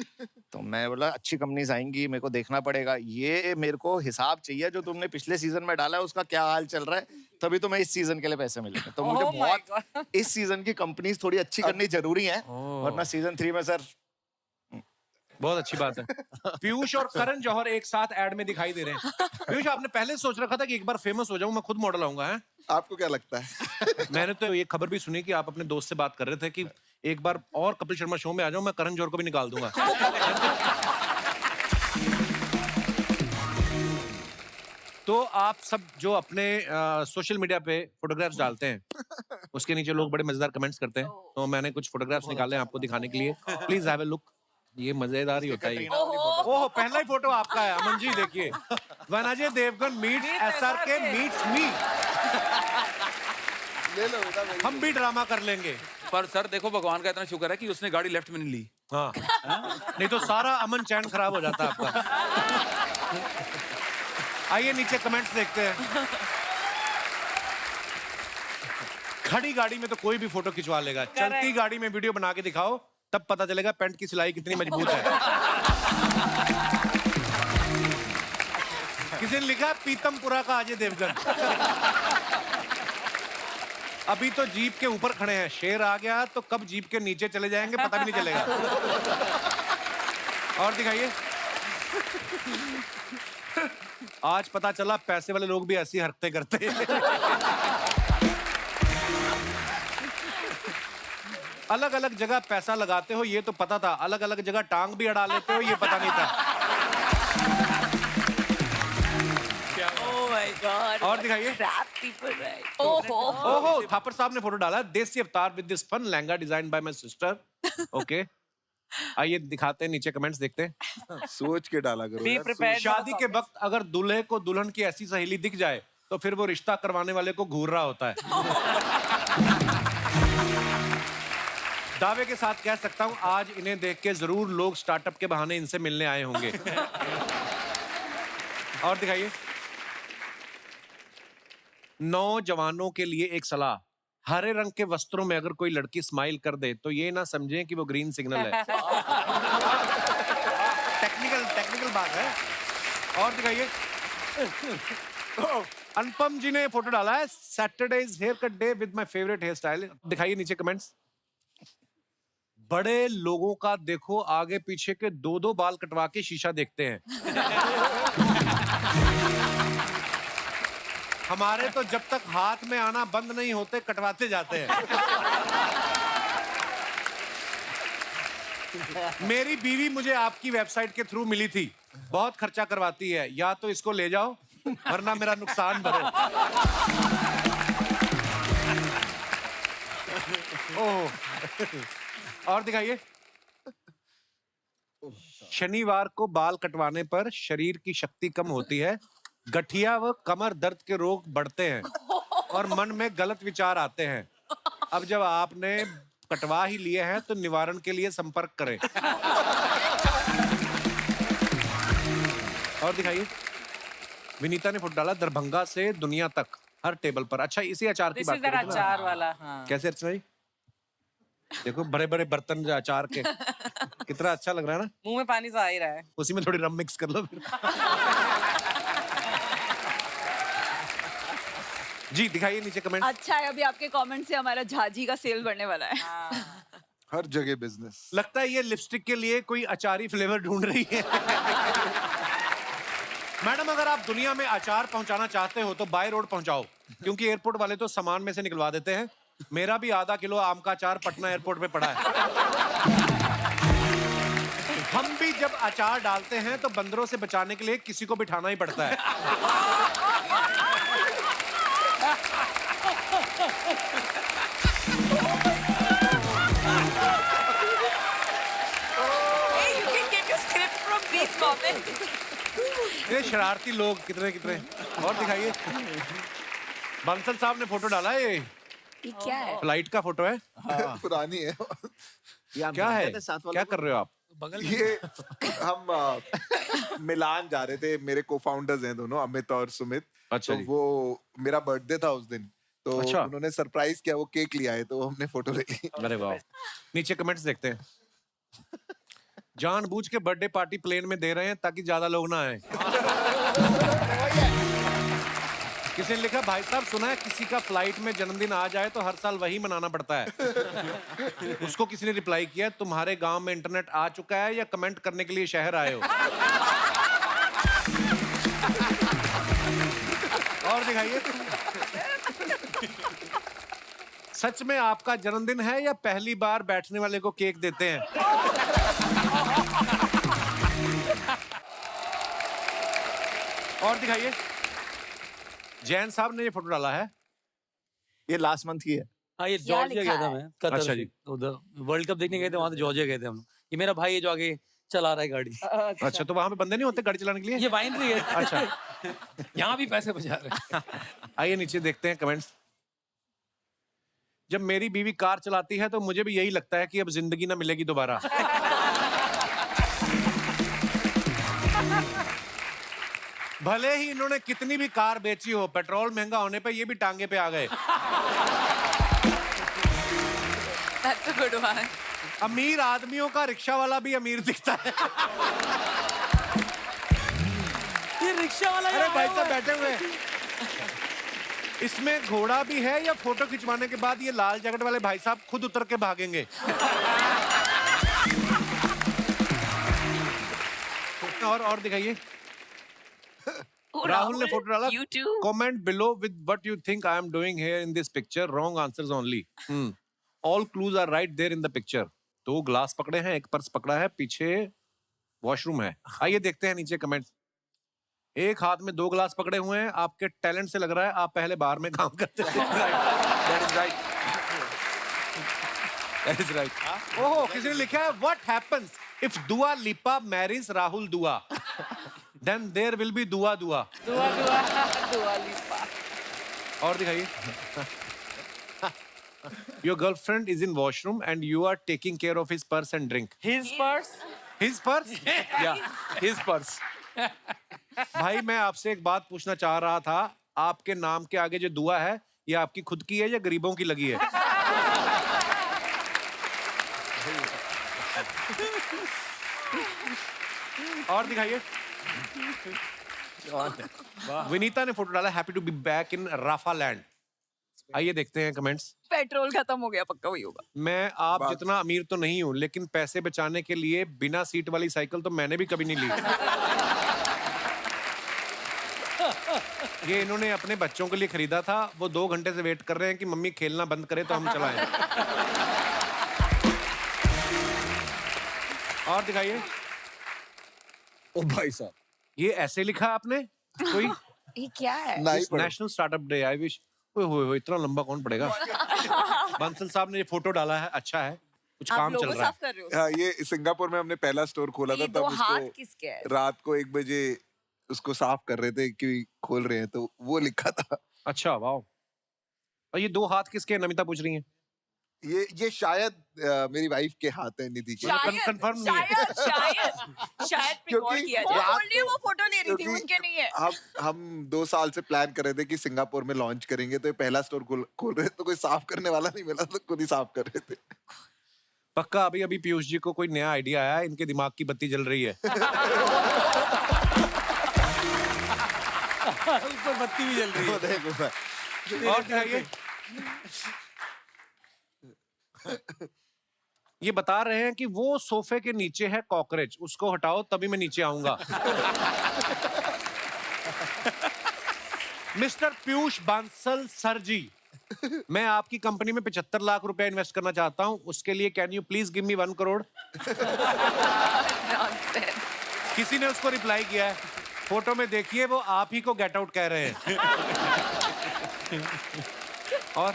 तो मैं बोला, अच्छी कंपनीज आएंगी, मेरे को देखना पड़ेगा, ये मेरे को हिसाब चाहिए जो तुमने पिछले सीजन में डाला है उसका क्या हाल चल रहा है, तभी तुम्हें इस सीजन के लिए पैसे मिलेंगे। तो मुझे Oh my बहुत God. इस सीजन की कंपनीज थोड़ी अच्छी करनी जरूरी है, वरना सीजन 3 में सर बहुत अच्छी बात है। पीयूष और करण जौहर एक साथ एड में दिखाई दे रहे हैं। पीयूष, आपने पहले सोच रखा था कि एक बार फेमस हो जाऊं, मैं खुद मॉडल आऊंगा, है? आपको क्या लगता है? मैंने तो ये खबर भी सुनी कि आप अपने दोस्त से बात कर रहे थे कि एक बार और कपिल शर्मा शो में आ जाऊं, मैं करण जौहर को भी निकाल दूंगा। तो आप सब जो अपने सोशल मीडिया पे फोटोग्राफ्स डालते हैं, उसके नीचे लोग बड़े मजेदार कमेंट्स करते हैं, तो मैंने कुछ फोटोग्राफ्स निकाले हैं आपको दिखाने के लिए। Please have a look. ये मजेदार ही होता है ये। ओह, पहला ही फोटो आपका है अमन जी, देखिए। When Ajay Devgn meets SRK meets me. ले लो बेटा, मेरी हम भी ड्रामा कर लेंगे। पर सर देखो, भगवान का इतना शुक्र है कि उसने गाड़ी लेफ्ट में नहीं ली। हाँ, नहीं तो सारा अमन चैन खराब हो जाता आपका। आइए नीचे कमेंट्स देखते हैं। खड़ी गाड़ी में तो कोई भी फोटो खिंचवा लेगा, चलती गाड़ी में वीडियो बना के दिखाओ, तब पता चलेगा पैंट की सिलाई कितनी मजबूत है। किसी ने लिखा पीतमपुरा का अजय देवगन। अभी तो जीप के ऊपर खड़े हैं, शेर आ गया तो कब जीप के नीचे चले जाएंगे पता भी नहीं चलेगा। और दिखाइए। आज पता चला पैसे वाले लोग भी ऐसी हरकतें करते हैं। अलग अलग जगह पैसा लगाते हो ये तो पता था, अलग अलग जगह टांग भी अड़ा लेते हो ये पता नहीं था। Oh my God. और दिखाइए। Trap people, right? ओहो। ओहो, थापर साहब ने फोटो डाला है, desi avatar with this fun lehenga design by my sister. Okay, आइए दिखाते हैं, नीचे कमेंट्स देखते हैं। सोच के डाला करो Be यार, prepared. शादी के वक्त अगर दूल्हे को दुल्हन की ऐसी सहेली दिख जाए तो फिर वो रिश्ता करवाने वाले को घूर रहा होता है। दावे के साथ कह सकता हूं, आज इन्हें देख के जरूर लोग स्टार्टअप के बहाने इनसे मिलने आए होंगे। और दिखाइए। नौजवानों के लिए एक सलाह, हरे रंग के वस्त्रों में अगर कोई लड़की स्माइल कर दे तो ये ना समझें कि वो ग्रीन सिग्नल है। टेक्निकल बात है। और दिखाइए। अनुपम जी ने फोटो डाला है, Saturday's hair cut day with my favourite hair style. दिखाइए नीचे कमेंट्स। बड़े लोगों का देखो, आगे पीछे के 2-2 बाल कटवा के शीशा देखते हैं। हमारे तो जब तक हाथ में आना बंद नहीं होते कटवाते जाते हैं। मेरी बीवी मुझे आपकी वेबसाइट के थ्रू मिली थी, बहुत खर्चा करवाती है, या तो इसको ले जाओ वरना मेरा नुकसान भरो। ओह, और दिखाइए। शनिवार को बाल कटवाने पर शरीर की शक्ति कम होती है, गठिया व कमर दर्द के रोग बढ़ते हैं और मन में गलत विचार आते हैं। अब जब आपने कटवा ही लिए हैं तो निवारण के लिए संपर्क करें। और दिखाइए। विनीता ने फोटो डाला, दरभंगा से दुनिया तक हर टेबल पर। अच्छा, इसी अचार की This बात is that करें ना? अचार वाला, हाँ। कैसे अर्चना जी? देखो बड़े बड़े बर्तन जो अचार के, कितना अच्छा लग रहा है ना। मुंह में पानी तो आ ही रहा है। उसी में थोड़ी रम मिक्स कर लो फिर। जी दिखाइए नीचे कमेंट। अच्छा है, अभी आपके कमेंट से हमारा झाजी का सेल बढ़ने वाला है। हर जगह बिजनेस। लगता है ये लिपस्टिक के लिए कोई अचारी फ्लेवर ढूंढ रही है। मैडम, अगर आप दुनिया में अचार पहुंचाना चाहते हो तो बाय रोड पहुंचाओ, क्योंकि एयरपोर्ट वाले तो सामान में से निकलवा देते हैं। मेरा भी आधा किलो आम का अचार पटना एयरपोर्ट पे पड़ा है। हम भी जब अचार डालते हैं तो बंदरों से बचाने के लिए किसी को बिठाना ही पड़ता है। Hey, you can get your script from these comments. ये शरारती लोग कितने कितने। और दिखाइए, बंसल साहब ने फोटो डाला है, ये क्या है? फ्लाइट का फोटो है। पुरानी है। क्या है, क्या कर रहे हो आप? ये हम मिलान जा रहे थे, मेरे को फाउंडर्स हैं दोनों, अमित और सुमित। अच्छा तो जी। वो मेरा बर्थडे था उस दिन, तो अच्छा। उन्होंने सरप्राइज किया, वो केक लिया है, तो हमने फोटो ले ली। अरे वाह। नीचे कमेंट्स देखते हैं। जानबूझ के बर्थडे पार्टी प्लेन में दे रहे हैं ताकि ज्यादा लोग ना आए। किसी ने लिखा, भाई साहब सुना है किसी का फ्लाइट में जन्मदिन आ जाए तो हर साल वही मनाना पड़ता है। उसको किसी ने रिप्लाई किया, तुम्हारे गांव में इंटरनेट आ चुका है या कमेंट करने के लिए शहर आए हो? और दिखाइए, सच में आपका जन्मदिन है या पहली बार बैठने वाले को केक देते हैं? और दिखाइए, जैन साहब ने ये फोटो डाला है। ये लास्ट मंथ की है। हाँ, ये क्या जॉर्जिया लिखा गया था है? मैं, कतर अच्छा से। जी। उधर वर्ल्ड कप देखने गए थे, वहां से जॉर्जिया गए थे हम लोग। ये मेरा भाई है जो आगे चला रहा है गाड़ी। अच्छा, तो वहां पे बंदे नहीं होते गाड़ी चलाने के लिए? ये वाइनरी है। अच्छा। यहाँ भी पैसे बचा रहे हैं। आइए नीचे देखते हैं कमेंट्स। जब मेरी बीवी कार चलाती है तो मुझे भी यही लगता है कि अब जिंदगी ना मिलेगी दोबारा। भले ही इन्होंने कितनी भी कार बेची हो, पेट्रोल महंगा होने पे ये भी टांगे पे आ गए। That's a good one. अमीर आदमियों का रिक्शा वाला भी अमीर दिखता है। ये रिक्शा वाला अरे भाई साहब बैठे हुए हैं। इसमें घोड़ा भी है या फोटो खिंचवाने के बाद ये लाल जैकेट वाले भाई साहब खुद उतर के भागेंगे? और दिखाइए, Oh, राहुल ने फोटो डाला, You too. Comment below with what you think I am doing here in this picture, wrong answers only. All clues are right there in the picture. 2 glass पकड़े हैं, एक पर्स पकड़ा है, पीछे वॉशरूम है। आइए देखते हैं नीचे कमेंट। एक हाथ में 2 ग्लास पकड़े हुए हैं, आपके टैलेंट से लग रहा है आप पहले बार में काम करते थे। That is right. That is right. ओहो, किसी ने लिखा है, व्हाट हैपेंस इफ दुआ लिपा मैरिज राहुल दुआ, देन देयर विल बी दुआ दुआ। Dua Lipa. और दिखाइए, your girlfriend is in washroom and you are taking care of his purse and drink. His purse. His purse? Yeah. His purse. भाई मैं आपसे एक बात पूछना चाह रहा था, आपके नाम के आगे जो दुआ है ये आपकी खुद की है या गरीबों की लगी है? और दिखाइए, विनीता ने फोटो डाला, happy to be back in Rafa land. आइए देखते हैं कमेंट्स। पेट्रोल खत्म हो गया, पक्का वही होगा। मैं आप जितना अमीर तो नहीं हूं, लेकिन पैसे बचाने के लिए बिना सीट वाली साइकिल तो मैंने भी कभी नहीं ली। ये इन्होंने अपने बच्चों के लिए खरीदा था, वो 2 घंटे से वेट कर रहे हैं कि मम्मी खेलना बंद करे तो हम चलाएं। और दिखाइए, ओ भाई साहब, ये ऐसे लिखा आपने कोई? ये क्या है? नहीं पढ़ो। National startup day, I wish. ओए इतना लंबा कौन पड़ेगा? बंसल साहब ने ये फोटो डाला है, अच्छा है, कुछ आप काम चल लोगो रहा है। साफ कर रहे हो? हाँ, ये सिंगापुर में हमने पहला स्टोर खोला ये था, 2 तब हाथ उसको किसके हैं? रात को 1 बजे उसको साफ कर रहे थे कि खोल रहे हैं, तो वो लिखा था। अच्छा, वाह। और ये 2 हाथ किसके हैं, नमिता पूछ रही हैं। ये शायद मेरी वाइफ के हाथ है, निधि के। confirm नहीं है। शायद क्योंकि रिकॉर्ड किया जाए। रात बोल रही है, वो फोटो ले रही थी, क्योंकि उनके नहीं है। हम 2 साल से प्लान कर रहे थे कि सिंगापुर में लॉन्च करेंगे, तो ये पहला स्टोर खोल रहे, तो कोई साफ करने वाला नहीं मिला, तो खुद ही साफ कर रहे थे। पक्का अभी पीयूष जी को कोई नया आइडिया आया है, इनके दिमाग की बत्ती जल रही है। ऊपर बत्ती भी जल रही है। देखो, और दिखाइए, ये बता रहे हैं कि वो सोफे के नीचे है कॉकरोच, उसको हटाओ तभी मैं नीचे आऊंगा। मिस्टर पीयूष बांसल सर जी, मैं आपकी कंपनी में 75 लाख रुपए इन्वेस्ट करना चाहता हूँ, उसके लिए can you please give me 1 crore? किसी ने उसको रिप्लाई किया है, फोटो में देखिए वो आप ही को गेट आउट कह रहे हैं। और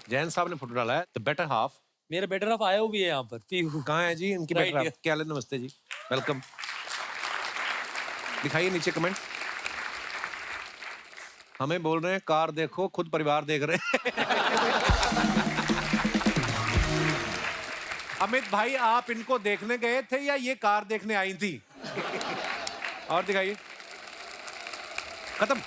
जैन साहब ने फोटो डाला है, द बेटर हाफ। मेरे बेटर ऑफ आया भी है यहाँ पर, पीहू। कहाँ है जी इनकी Right बेटर हाफ? here. क्या हाल है? नमस्ते जी, वेलकम। दिखाइए नीचे कमेंट। हमें बोल रहे हैं कार देखो, खुद परिवार देख रहे हैं। अमित भाई, आप इनको देखने गए थे या ये कार देखने आई थी? और दिखाइए, खत्म।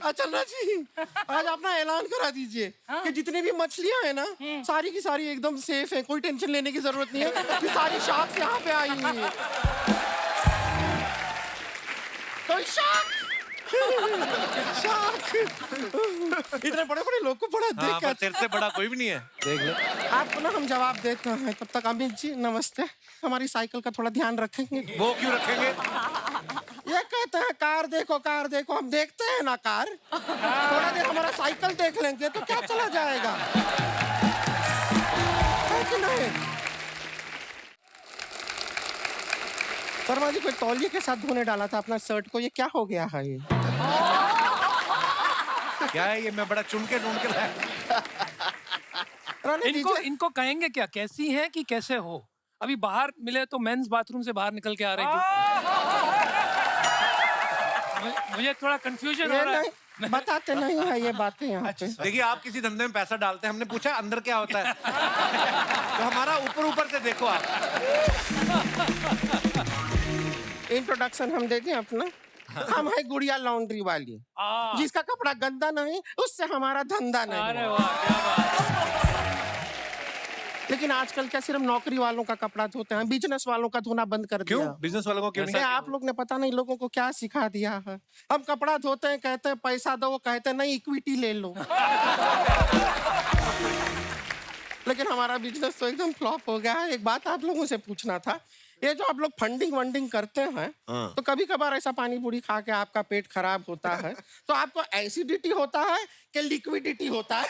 अचन्ना जी, आज अपना ऐलान करा दीजिए कि जितनी भी मछलियां हैं ना, सारी की सारी एकदम सेफ है, कोई टेंशन लेने की जरूरत नहीं है कि सारी शार्क्स यहाँ पे आई हुई है। कोई शार्क इतने बड़े बड़े लोग को बड़ा देख पर तेरे से बड़ा कोई भी नहीं है, देख ले। आपको ना हम जवाब देते हैं, तब तक अमित जी नमस्ते। हमारी साइकिल का थोड़ा ध्यान रखेंगे। वो क्यों रखेंगे? ये कहते हैं कार देखो, कार देखो, हम देखते हैं ना कार। थोड़ा देर हमारा साइकिल देख लेंगे तो क्या चला जाएगा, है कि नहीं? शर्मा जी, कोई तौलिए के साथ धोने डाला था अपना शर्ट को, ये क्या हो गया है? ये क्या है ये? मैं बड़ा चुन के ढूंढ के लाया। इनको कहेंगे क्या, कैसी है कि कैसे हो? अभी बाहर मिले तो मेंस बाथरूम से बाहर निकल के आ रही थी। मुझे थोड़ा कंफ्यूजन हो रहा है। बताते नहीं है ये बातें यहाँ पे। देखिए, आप किसी धंधे में पैसा डालते हैं, हमने पूछा अंदर क्या होता है। तो हमारा ऊपर ऊपर से देखो आप। इंट्रोडक्शन हम दे दें अपना। हम है गुड़िया लॉन्ड्री वाली, जिसका कपड़ा गंदा नहीं उससे हमारा धंधा नहीं। अरे वाह, क्या बात। लेकिन आजकल क्या सिर्फ नौकरी वालों का कपड़ा धोते हैं, बिजनेस वालों का धोना बंद कर दिया। क्यों? बिजनेस वालों को क्यों नहीं? आप लोग ने पता नहीं लोगों को क्या सिखा दिया है। हम कपड़ा धोते हैं, कहते हैं पैसा दो, वो कहते हैं नहीं इक्विटी ले लो। लेकिन हमारा बिजनेस तो एकदम फ्लॉप हो गया है। एक बात आप लोगों से पूछना था, ये जो आप लोग फंडिंग वंडिंग करते हैं, तो कभी कभार ऐसा पानी पूरी खा के आपका पेट खराब होता है, तो आपको एसिडिटी होता है कि लिक्विडिटी होता है?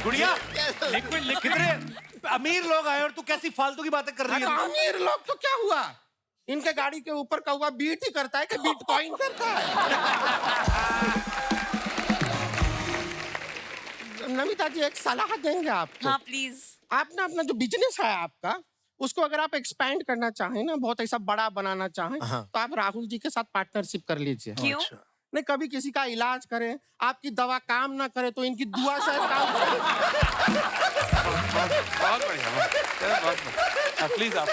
गुड़िया, कितने अमीर लोग आए और तू कैसी फालतू की बातें कर रही है? अमीर लोग तो क्या हुआ, इनके गाड़ी के ऊपर का हुआ बीट ही करता है कि बिटकॉइन करता है? नमिता जी, एक सलाह देंगे आपको। हाँ प्लीज। आप ना अपना जो बिजनेस है आपका, उसको अगर आप एक्सपैंड करना चाहें ना, बहुत ऐसा बड़ा बनाना चाहें, तो आप राहुल जी के साथ पार्टनरशिप कर लीजिए। क्यों? नहीं, कभी किसी का इलाज करें, आपकी दवा काम ना करे तो इनकी दुआ से काम करे। बहुत बढ़िया, बहुत बढ़िया। प्लीज आप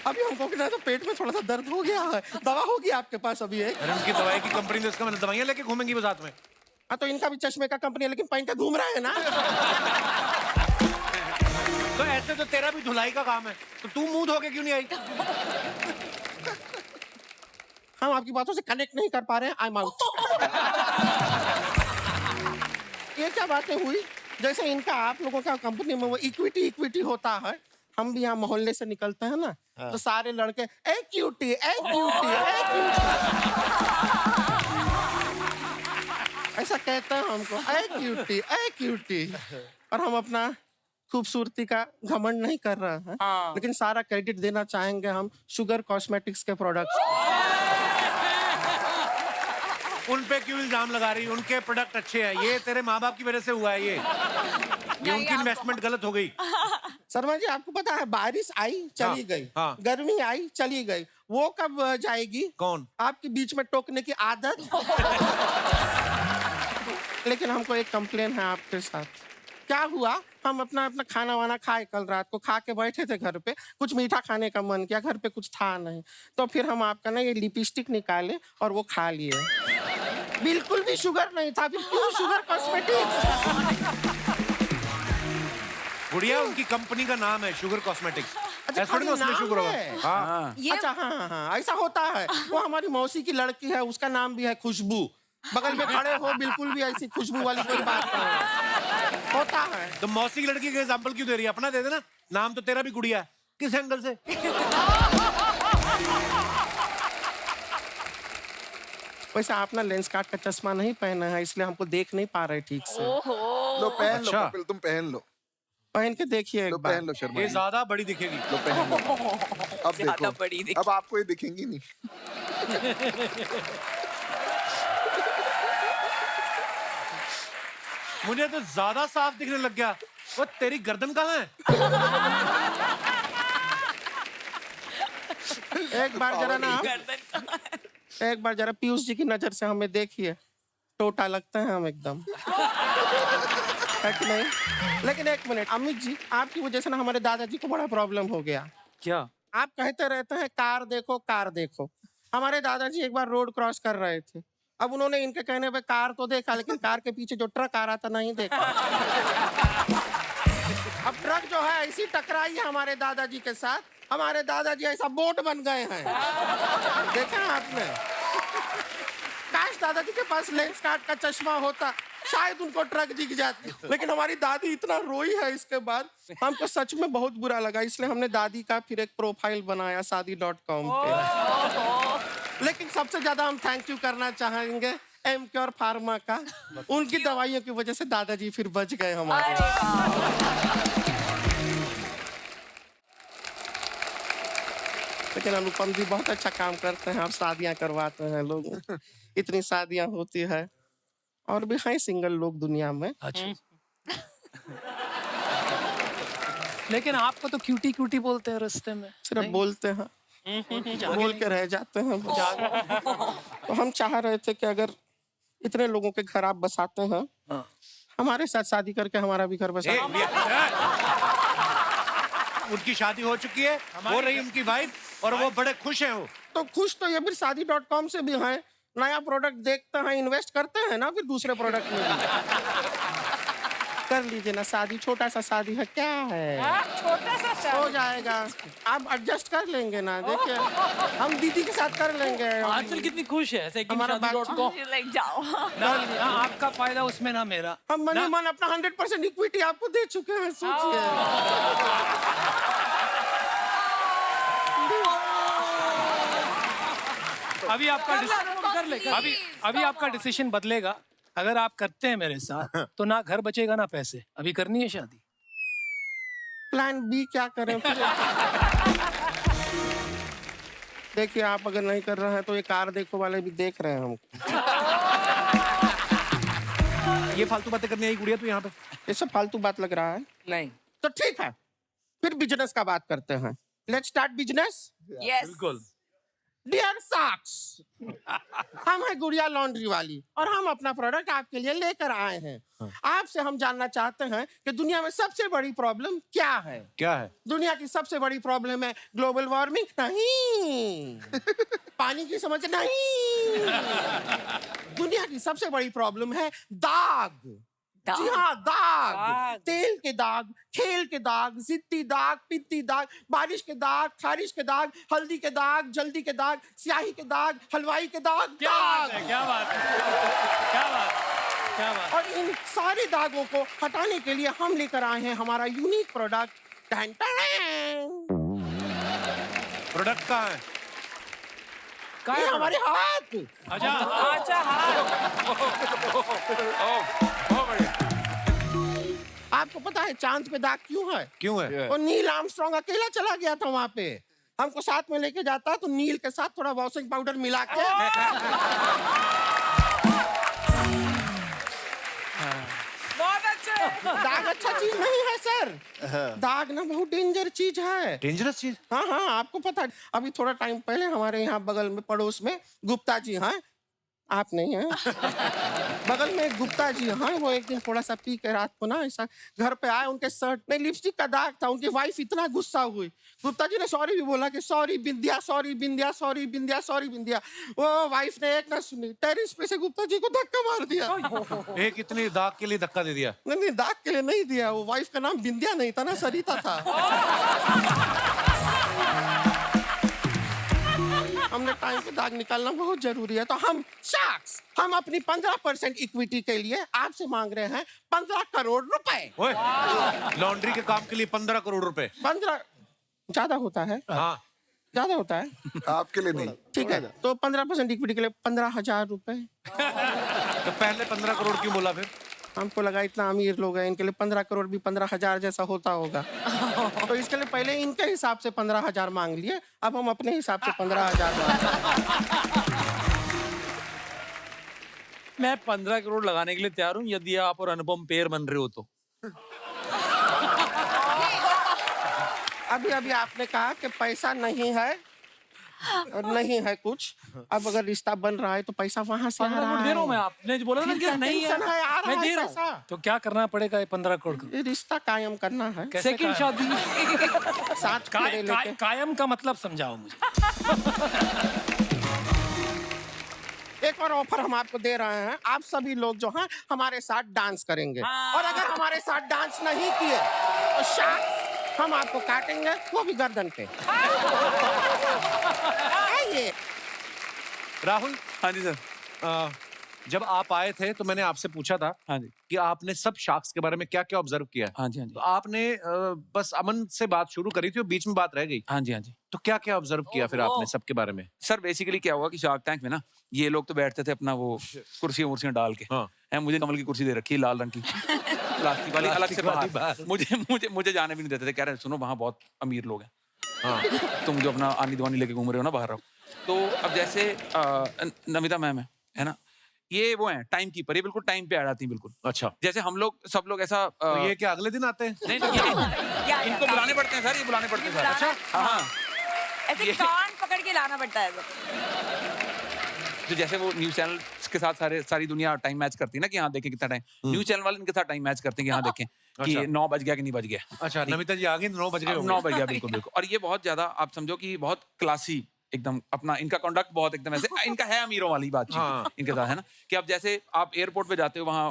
अभी हमको ना तो पेट में थोड़ा सा दर्द हो गया है, दवा होगी आपके पास अभी एक? अरे उनकी दवाई की कंपनी तो इसका मतलब दवाइयां लेके घूमेंगी वो साथ में। हाँ, तो इनका भी चश्मे का कंपनी है, लेकिन पहन के घूम रहा है ना। तो ऐसे तो तेरा भी धुलाई का काम है, तो तू मुंह धो के क्यों नहीं आई? हम आपकी बातों से कनेक्ट नहीं कर पा रहे हैं, आई एम आउट। ये क्या बातें हुई? जैसे इनका आप लोगों का कंपनी में वो इक्विटी होता है, हम भी यहाँ मोहल्ले से निकलते हैं ना, तो सारे लड़के ए क्यूटी ऐसा कहते हैं हमको, ए क्यूटी। और हम अपना खूबसूरती का घमंड नहीं कर रहे हैं, लेकिन सारा क्रेडिट देना चाहेंगे हम शुगर कॉस्मेटिक्स के प्रोडक्ट्स। उन पे क्यों इल्जाम लगा रही? उनके प्रोडक्ट अच्छे हैं, ये तेरे माँ बाप की वजह से हुआ है। ये उनकी इन्वेस्टमेंट गलत हो गई। शर्मा जी, आपको पता है बारिश आई चली गई, गर्मी आई चली गई, वो कब जाएगी? कौन? आपके बीच में टोकने की आदत। लेकिन हमको एक कंप्लेन है आपके साथ। क्या हुआ, हम अपना खाना वाना खाए, कल रात को खा के बैठे थे घर पे, कुछ मीठा खाने का मन किया, घर पे कुछ था नहीं, तो फिर हम आपका ना ये लिपस्टिक निकाले और वो खा लिए। बिल्कुल भी शुगर नहीं था, फिर क्यों शुगर कॉस्मेटिक्स? गुड़िया, उनकी कंपनी का नाम है शुगर कॉस्मेटिक्स। ऐसा थोड़ी ना उसमें नाम शुक्र होगा। है। हाँ अच्छा हाँ, ऐसा होता है। वो हमारी मौसी की लड़की है, उसका नाम भी है खुशबू। बगल में खड़े हो, बिल्कुल भी ऐसी खुशबू वाली कोई बात नहीं होता है। तो मौसी की लड़की का एग्जाम्पल क्यों दे रही है? अपना दे देना। नाम तो तेरा भी गुड़िया है, किस एंगल से? वैसे आप ना लेंस कार्ट का चश्मा नहीं पहना है, इसलिए हमको देख नहीं पा रहे ठीक से। लो पहन लो अच्छा। कपिल, तुम पहन लो। पहन के देखिए एक लो बार। पहन लो शर्मा ये जी। ज्यादा बड़ी दिखेगी। लो पहन लो। अब ज्यादा बड़ी देखो, अब आपको ये दिखेंगी नहीं। मुझे तो ज्यादा साफ दिखने लग गया। वो तेरी गर्दन कहाँ है? एक बार जरा ना एक बार जरा पीयूष जी की नजर से हमें देखिए, टोटा लगते हैं हम एकदम, है कि नहीं? लेकिन एक मिनट अमित जी, आपकी वजह से ना हमारे दादाजी को बड़ा प्रॉब्लम हो गया। क्या? आप कहते रहते हैं कार देखो कार देखो। हमारे दादाजी एक बार रोड क्रॉस कर रहे थे, अब उन्होंने इनके कहने पे कार तो देखा, लेकिन कार के पीछे जो ट्रक आ रहा था नहीं देखा। अब ट्रक जो है ऐसी टकराई है हमारे दादाजी के साथ, हमारे दादाजी ऐसा बोट बन गए हैं। देखा आपने? काश दादाजी के पास लेंस कार्ट का चश्मा होता, शायद उनको ट्रक दिख जाती। लेकिन हमारी दादी इतना रोई है इसके बाद, हमको सच में बहुत बुरा लगा, इसलिए हमने दादी का फिर एक प्रोफाइल बनाया शादी.com पे। लेकिन सबसे ज्यादा हम थैंक यू करना चाहेंगे एमक्योर फार्मा का। उनकी दवाइयों की वजह से दादाजी फिर बच गए हमारे। लेकिन अनुपम जी बहुत अच्छा काम करते हैं, आप शादियां करवाते हैं लोग, इतनी शादियां होती है, और भी हैं सिंगल लोग दुनिया में। अच्छा। लेकिन आपको तो क्यूटी क्यूटी बोलते हैं रास्ते में। सिर्फ बोलते हैं, बोल के रह जाते हैं बस। तो हम चाह रहे थे कि अगर इतने लोगों के घर आप बसाते हैं, हमारे साथ शादी करके हमारा भी घर बसा। उनकी शादी हो चुकी है, हो रही उनकी वाइफ, और वो बड़े खुश हैं। वो तो खुश तो ये फिर शादी.com से भी हैं, नया प्रोडक्ट देखते हैं, इन्वेस्ट करते हैं ना फिर दूसरे प्रोडक्ट में भी। कर लीजिए ना शादी, छोटा सा शादी है, क्या है, छोटा सा हो जाएगा, आप एडजस्ट कर लेंगे ना। देखिए हम दीदी के साथ कर लेंगे। आजकल कितनी खुश है ऐसे कि हमारा शादी.com। लाइक जाओ। ना आपका फायदा उसमें ना मेरा। हम मन मन अपना 100% इक्विटी आपको दे चुके हैं, सोचिए। अभी आपका अभी आपका डिसीजन बदलेगा। अगर आप करते हैं मेरे साथ तो ना घर बचेगा ना पैसे। अभी करनी है शादी। प्लान बी क्या करें फिर? देखिए आप अगर नहीं कर रहे हैं तो ये कार देखो वाले भी देख रहे हैं हमको। ये फालतू बातें करनी आई गुड़िया तू यहाँ पे? ये सब फालतू बात लग रहा है। नहीं तो ठीक है, फिर बिजनेस का बात करते हैं। Let's start business. यस बिल्कुल। डियर साक्स, हम हैं गुड़िया लॉन्ड्री वाली और हम अपना प्रोडक्ट आपके लिए लेकर आए हैं। आपसे हम जानना चाहते हैं कि दुनिया में सबसे बड़ी प्रॉब्लम क्या है? क्या है? दुनिया की सबसे बड़ी प्रॉब्लम है ग्लोबल वार्मिंग? नहीं। पानी की समस्या? नहीं। दुनिया की सबसे बड़ी प्रॉब्लम है दाग। जी हाँ, दाग। तेल के दाग, खेल के दाग, जिद्दी दाग, पित्ती दाग, बारिश के दाग, खारिश के दाग, हल्दी के दाग, जल्दी के दाग, स्याही के दाग, हलवाई के दाग, दाग। क्या बात है, क्या बात। और इन सारे दागों को हटाने के लिए हम लेकर आए हैं हमारा यूनिक प्रोडक्ट। प्रोडक्ट कहाँ है? ये हमारे हाथ। अच्छा आपको पता है चांद पे दाग क्यों है? क्यों है? और नील आर्मस्ट्रॉन्ग अकेला चला गया था वहां पे, हमको साथ में लेके जाता तो नील के साथ थोड़ा वॉशिंग पाउडर मिला के। बहुत अच्छे। दाग अच्छा चीज नहीं है सर, दाग ना बहुत डेंजर चीज है। डेंजरस चीज? हाँ हाँ, आपको पता है, अभी थोड़ा टाइम पहले हमारे यहाँ बगल में पड़ोस में गुप्ता जी हैं, आप नहीं हैं, बगल में एक गुप्ता जी हैं, वो एक दिन थोड़ा सा पी के रात को ना ऐसा घर पे आए, उनके शर्ट में लिपस्टिक का दाग था। उनकी वाइफ इतना गुस्सा हुई, गुप्ता जी ने सॉरी भी बोला कि सॉरी बिंदिया, सॉरी बिंदिया, सॉरी बिंदिया, सॉरी बिंदिया। वो वाइफ ने एक ना सुनी, टेरिस पे से गुप्ता जी को धक्का मार दिया। एक इतनी दाग के लिए धक्का दे दिया? नहीं, दाग के लिए नहीं दिया, वो वाइफ का नाम बिंदिया नहीं था ना, सरिता था। हमने टाइम पे दाग निकालना बहुत जरूरी है। तो हम शार्क्स, हम अपनी 15% इक्विटी के लिए आपसे मांग रहे हैं 15 करोड़ रुपए। लॉन्ड्री के काम के लिए 15 करोड़ रुपए? 15 ज्यादा होता है? हाँ ज्यादा होता है आपके लिए नहीं। ठीक है, तो 15% इक्विटी के लिए 15,000 रुपए। तो पहले 15 करोड़ क्यों बोला फिर? हमको लगा इतना अमीर लोग हैं, इनके लिए 15 करोड़ भी 15,000 जैसा होता होगा। तो इसके लिए पहले इनके हिसाब से 15,000 मांग लिए, अब हम अपने हिसाब से 15,000 मैं 15 करोड़ लगाने के लिए तैयार हूँ यदि आप और अनुपम पेयर बन रहे हो तो। अभी अभी आपने कहा कि पैसा नहीं है और नहीं है कुछ। अब अगर रिश्ता बन रहा है तो पैसा वहां से आ 15 रहा करोड़ दे रहा हूँ मैं, है। आपने जो बोला था ना कि नहीं है, टेंशन है, आ रहा मैं है दे रहा पैसा। हूँ। तो क्या करना पड़ेगा ये 15 करोड़ का? ये रिश्ता कायम करना है, कैसे सेकंड शादी। साथ फेरे लेके। कायम का मतलब समझाओ मुझे। एक और ऑफर हम आपको दे रहे हैं, आप सभी लोग जो हैं हमारे साथ डांस करेंगे। और अगर हमारे साथ डांस नहीं किए तो शार्क्स हम आपको काटेंगे, वो भी गर्दन पे। आइए। राहुल, हाँ जी सर। जब आप आए थे तो मैंने आपसे पूछा था हाँ जी कि आपने सब शार्क्स के बारे में क्या क्या ऑब्जर्व किया है। हाँ जी हाँ जी तो आपने बस अमन से बात शुरू करी थी और बीच में बात रह गई। हाँ जी हाँ जी। तो क्या क्या ऑब्जर्व किया फिर आपने सबके बारे में? सर बेसिकली क्या हुआ कि शार्क टैंक में ना ये लोग तो बैठते थे अपना वो कुर्सियां वुर्सियां डाल के। हाँ। है, मुझे कमल की कुर्सी दे रखी है लाल रंग की प्लास्टिक वाली, अलग से बाहर। मुझे जाने भी नहीं देते थे, कह रहे सुनो वहाँ बहुत अमीर लोग हैं, हाँ। तुम जो अपना आनी दीवानी लेके घूम रहे हो ना बाहर रहो। तो अब जैसे नमिता मैम है ना, ये वो है टाइम कीपर, ये बिल्कुल टाइम पे आ जाती है बिल्कुल। अच्छा, जैसे हम लोग सब लोग ऐसा तो ये क्या अगले दिन आते हैं? नहीं इनको बुलाने पड़ते हैं सर, ये बुलाने पड़ते हैं सर। अच्छा हाँ ऐसे कान पकड़ के लाना पड़ता है सब। तो जैसे वो न्यूज चैनल के साथ सारी दुनिया टाइम मैच करती है ना कि यहाँ देखें कितना टाइम, न्यूज चैनल वाले इनके साथ टाइम मैच करते हैं कि यहाँ देखें कि 9 बज गया कि नहीं बज गया। अच्छा, नमिता जी आ गई, 9 बज गए होंगे। 9 बज गया बिल्कुल बिल्कुल। और ये बहुत ज्यादा आप समझो कि बहुत क्लासी एकदम, अपना इनका कंडक्ट बहुत एकदम ऐसे, इनका है अमीरों वाली बातचीत हाँ। इनके साथ है ना, कि अब जैसे आप एयरपोर्ट पे जाते हो वहाँ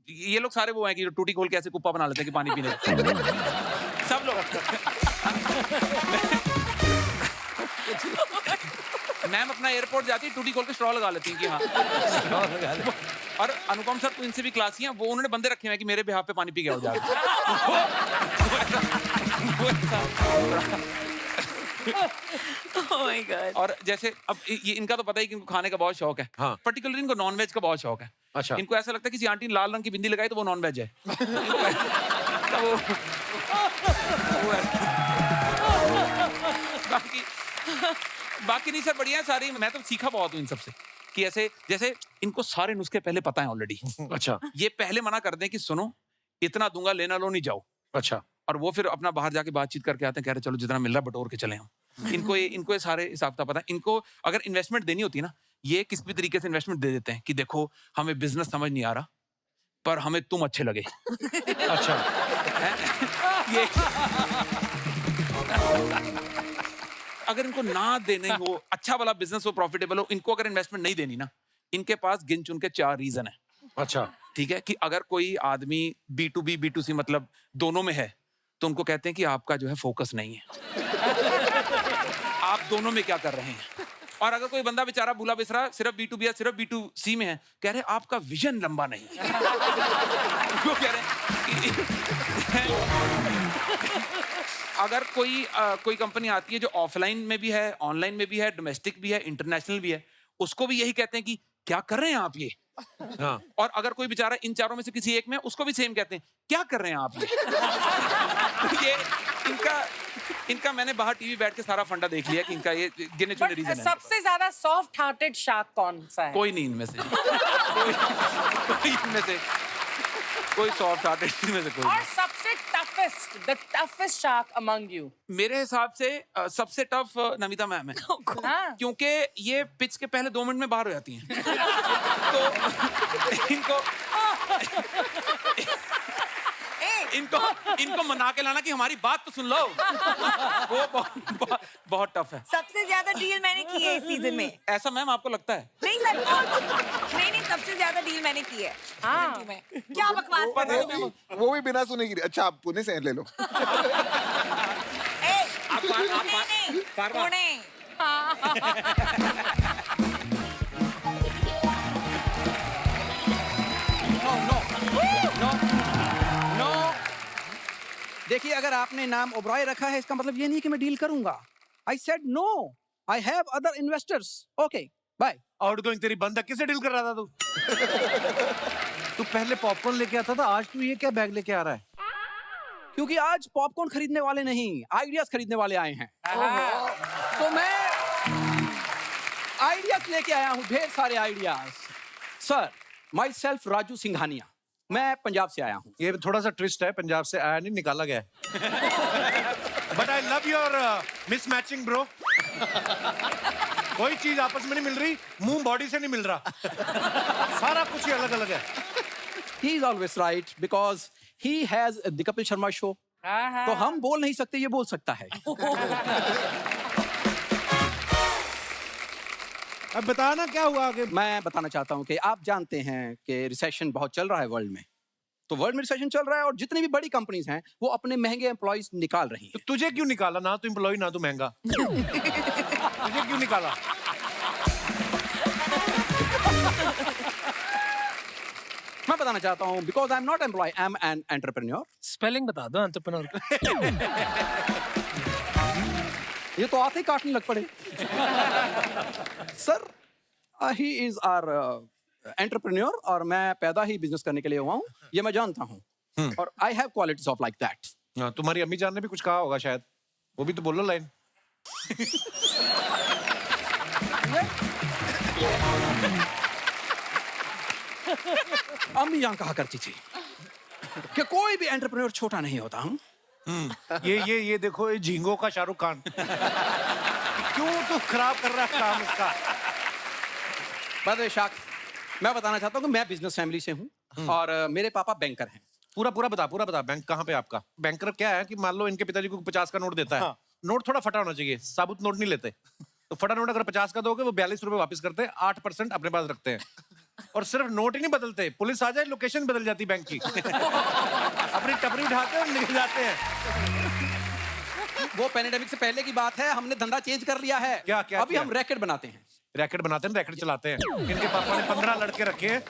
ये लोग सारे वो हैं कि जो टूटी खोल के ऐसे कुप्पा बना लेते हैं कि पानी पीने सब लोग। मैम अपना एयरपोर्ट जाती है टूटी खोल के स्ट्रॉ लगा लेती हैं कि हाँ। और अनुपम सर तो इनसे भी क्लासी हैं, वो उन्होंने बंदे रखे हैं कि मेरे बिहाफ पे पानी पी गया हो जाए। Oh my God. और जैसे अब ये इनका तो पता ही कि इनको खाने का बहुत शौक है। हाँ। पर्टिकुलरली इनको नॉन वेज का बहुत शौक है। अच्छा। इनको ऐसा लगता है किसी आंटी ने लाल रंग की बिंदी लगाई तो वो नॉन वेज है। तो बाकी नहीं सर, बढ़िया है सारी। मैं तो सीखा बहुत हूँ इन सबसे कि ऐसे जैसे इनको सारे नुस्खे पहले पता है ऑलरेडी। अच्छा ये पहले मना कर दें कि सुनो इतना दूंगा, लेना लो नहीं जाओ। अच्छा, और वो फिर अपना बाहर जाके बातचीत करके आते हैं, कह रहे चलो जितना मिल रहा बटोर के चले हम। इनको ये सारे हिसाब का पता है। इनको अगर इन्वेस्टमेंट देनी होती है ना, ये किस भी तरीके से इन्वेस्टमेंट दे देते हैं कि देखो हमें बिजनेस समझ नहीं आ रहा पर हमें तुम अच्छे लगे। अच्छा। ये अगर इनको ना देने हो, अच्छा वाला बिजनेस हो, प्रॉफिटेबल हो, इनको अगर इन्वेस्टमेंट नहीं देनी ना, इनके पास गिन चुन के 4 रीजन है। अच्छा, ठीक है, कि अगर कोई आदमी B2B B2C मतलब दोनों में है तो उनको कहते हैं कि आपका जो है फोकस नहीं है। आप दोनों में क्या कर रहे हैं। और अगर कोई बंदा बेचारा भूला बिसरा सिर्फ B2B या सिर्फ B2C में है, कह रहे आपका विजन लंबा नहीं है। वो कह रहे हैं अगर कोई कंपनी आती है जो ऑफलाइन में भी है, ऑनलाइन में भी है, डोमेस्टिक भी है, इंटरनेशनल भी है, उसको भी यही कहते हैं कि क्या कर रहे हैं आप ये। हाँ। और अगर कोई बेचारा इन चारों में से किसी एक में, उसको भी सेम कहते हैं क्या कर रहे हैं आप ये। इनका मैंने बाहर टीवी बैठ के सारा फंडा देख लिया कि इनका ये गिने चुने रीजन है। सबसे ज्यादा सॉफ्ट हार्टेड शार्क कौन सा है? कोई नहीं इनमें से। कोई इनमें से कोई सॉफ्ट हार्टेड इनमें से कोई और नहीं। सबसे the toughest shark among you? मेरे हिसाब से सबसे टफ नमिता मैम है। हाँ। क्योंकि ये पिच के पहले 2 मिनट में बाहर हो जाती हैं। तो इनको मना के लाना कि हमारी बात तो सुन लो, वो बहुत टफ है। सबसे ज्यादा डील मैंने की है इस सीजन में। ऐसा मैम आपको लगता है? नहीं सर, नहीं सबसे ज्यादा डील मैंने की है। हाँ। क्या बकवास कर रहे हो? वो भी बिना सुने की। अच्छा, आप पुणे से ले लो। पुणे। नो, देखिए, अगर आपने नाम ओब्रॉय रखा है इसका मतलब ये नहीं कि मैं डील करूंगा. I said no, I have other investors. Okay, bye. Outgoing तेरी बंद है, किससे डील कर रहा था तू? तू पहले पॉपकॉर्न लेके आता था, आज तू ये क्या बैग लेके आ रहा है? क्योंकि आज पॉपकॉर्न खरीदने वाले नहीं, आइडियाज खरीदने वाले आए हैं. तो मैं आइडियाज लेके आया हूं, ढेर सारे ideas. Sir, my self Raju Singhania, मैं पंजाब से आया हूं. ये थोड़ा सा ट्विस्ट है, पंजाब से आया नहीं, निकाला गया है. But I love your mismatching bro. कोई चीज आपस में नहीं मिल रही, मुंह बॉडी से नहीं मिल रहा. सारा कुछ ही अलग अलग है. He is always right because he has the Kapil Sharma show. तो हम बोल नहीं सकते, ये बोल सकता है. अब बता ना क्या हुआ आगे. मैं बताना चाहता हूँ कि आप जानते हैं कि रिसेशन बहुत चल रहा है वर्ल्ड में. तो वर्ल्ड में रिसेशन चल रहा है और जितनी भी बड़ी कंपनीज हैं वो अपने महंगे एम्प्लॉइज निकाल रही हैं. तो तुझे क्यों निकाला? ना तू एम्प्लॉय ना तू महंगा. तुझे क्यों निकाला? मैं बताना चाहता हूँ because I am not employ, I am an entrepreneur. Spelling बता दो एंटरप्रेन्योर का. ये तो आते ही काटने लग पड़े. Sir, he is our entrepreneur और मैं पैदा ही बिजनेस करने के लिए हुआ हूँ, ये मैं जानता हूँ. और I have qualities of like that. तुम्हारी अम्मी जान ने भी कुछ कहा होगा शायद, वो भी तो बोलो लाइन. अम्मी जान कहा करती थी कि कोई भी एंटरप्रेन्योर छोटा नहीं होता. हम ये देखो, ये झींगों का शाहरुख खान. क्यों तू खराब कर रहा है काम इसका? बाय शाक, मैं बताना चाहता हूँ कि मैं बिजनेस फैमिली से हूँ और मेरे पापा बैंकर हैं. पूरा बता. बैंक कहाँ पे आपका? बैंकर क्या है कि मान लो इनके पिताजी को 50 का नोट देता है. नोट थोड़ा फटा होना चाहिए, साबुत नोट नहीं लेते. तो फटा नोट अगर 50 का दोगे वो 42 रुपए वापस करते हैं, 8% अपने पास रखते हैं. और सिर्फ नोट ही नहीं बदलते, पुलिस आ जाए लोकेशन बदल जाती बैंक की. अपनी टपरी उठाते हैं और निकल जाते हैं. वो पैंडेमिक से पहले की बात है, हमने धंधा चेंज कर लिया है. क्या अभी हम रैकेट बनाते हैं. रैकेट चलाते हैं. इनके पापा ने 15 लड़के रखे हैं,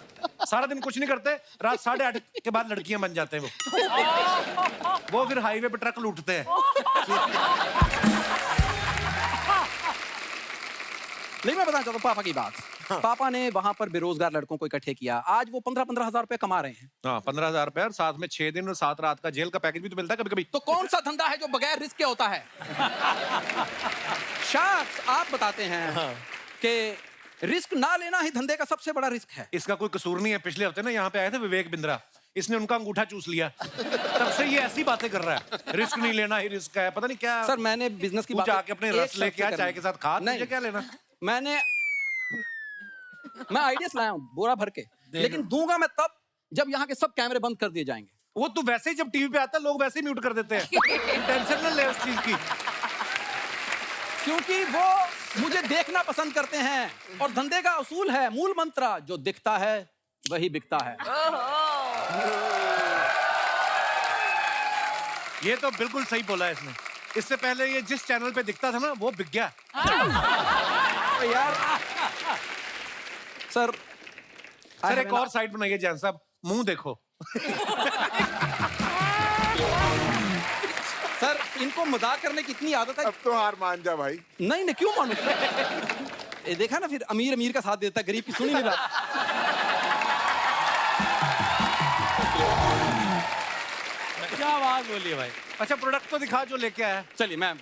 सारा दिन कुछ नहीं करते, रात 8:30 के बाद लड़कियां बन जाते हैं. वो फिर हाईवे पे ट्रक लूटते हैं. नहीं, मैं बताना चाहता हूँ पापा की बात. पापा ने वहां पर बेरोजगार लड़कों को इकट्ठे किया. आज वो 15-15 हजार रुपए कमा रहे हैं. 15,000 रुपए और साथ में 6 दिन और 7 रात का जेल का पैकेज भी तो मिलता है कभी कभी. तो कौन सा धंधा है जो बगैर रिस्क के होता है? शार्क्स, आप बताते हैं कि रिस्क ना लेना ही धंधे का सबसे बड़ा रिस्क है. इसका कोई कसूर नहीं है. पिछले हफ्ते ना यहाँ पे आए थे विवेक बिंद्रा, इसने उनका अंगूठा चूस लिया. तब से ये ऐसी बातें कर रहा है, रिस्क नहीं लेना ही रिस्क है, पता नहीं क्या. सर, मैंने बिजनेस की बात जाके अपने रस लेके आ, चाय के साथ खा. मुझे क्या लेना? मैं आइडियाज लाया हूँ बोरा भर के, लेकिन दूंगा मैं तब जब यहाँ के सब कैमरे बंद कर दिए जाएंगे. वो तो वैसे ही जब टीवी पे आता है लोग वैसे ही म्यूट कर देते हैं. टेंशन न ले उस चीज की, क्योंकि वो मुझे देखना पसंद करते हैं. और धंधे का उसूल है, मूल मंत्र, जो दिखता है वही बिकता है. ये तो बिल्कुल सही बोला है इसने. इससे पहले ये जिस चैनल पे दिखता था ना वो बिक गया. यार सर एक और साइड बनाइए जैन साहब, मुंह देखो. सर, इनको मजाक करने की इतनी आदत है. अब तो हार मान जा भाई. नहीं, क्यों मानूं? ये देखा ना, फिर अमीर का साथ देता है, गरीब की सुनी नहीं रहा. क्या बात बोली है भाई. अच्छा, प्रोडक्ट तो दिखा जो लेके आया. चलिए मैम,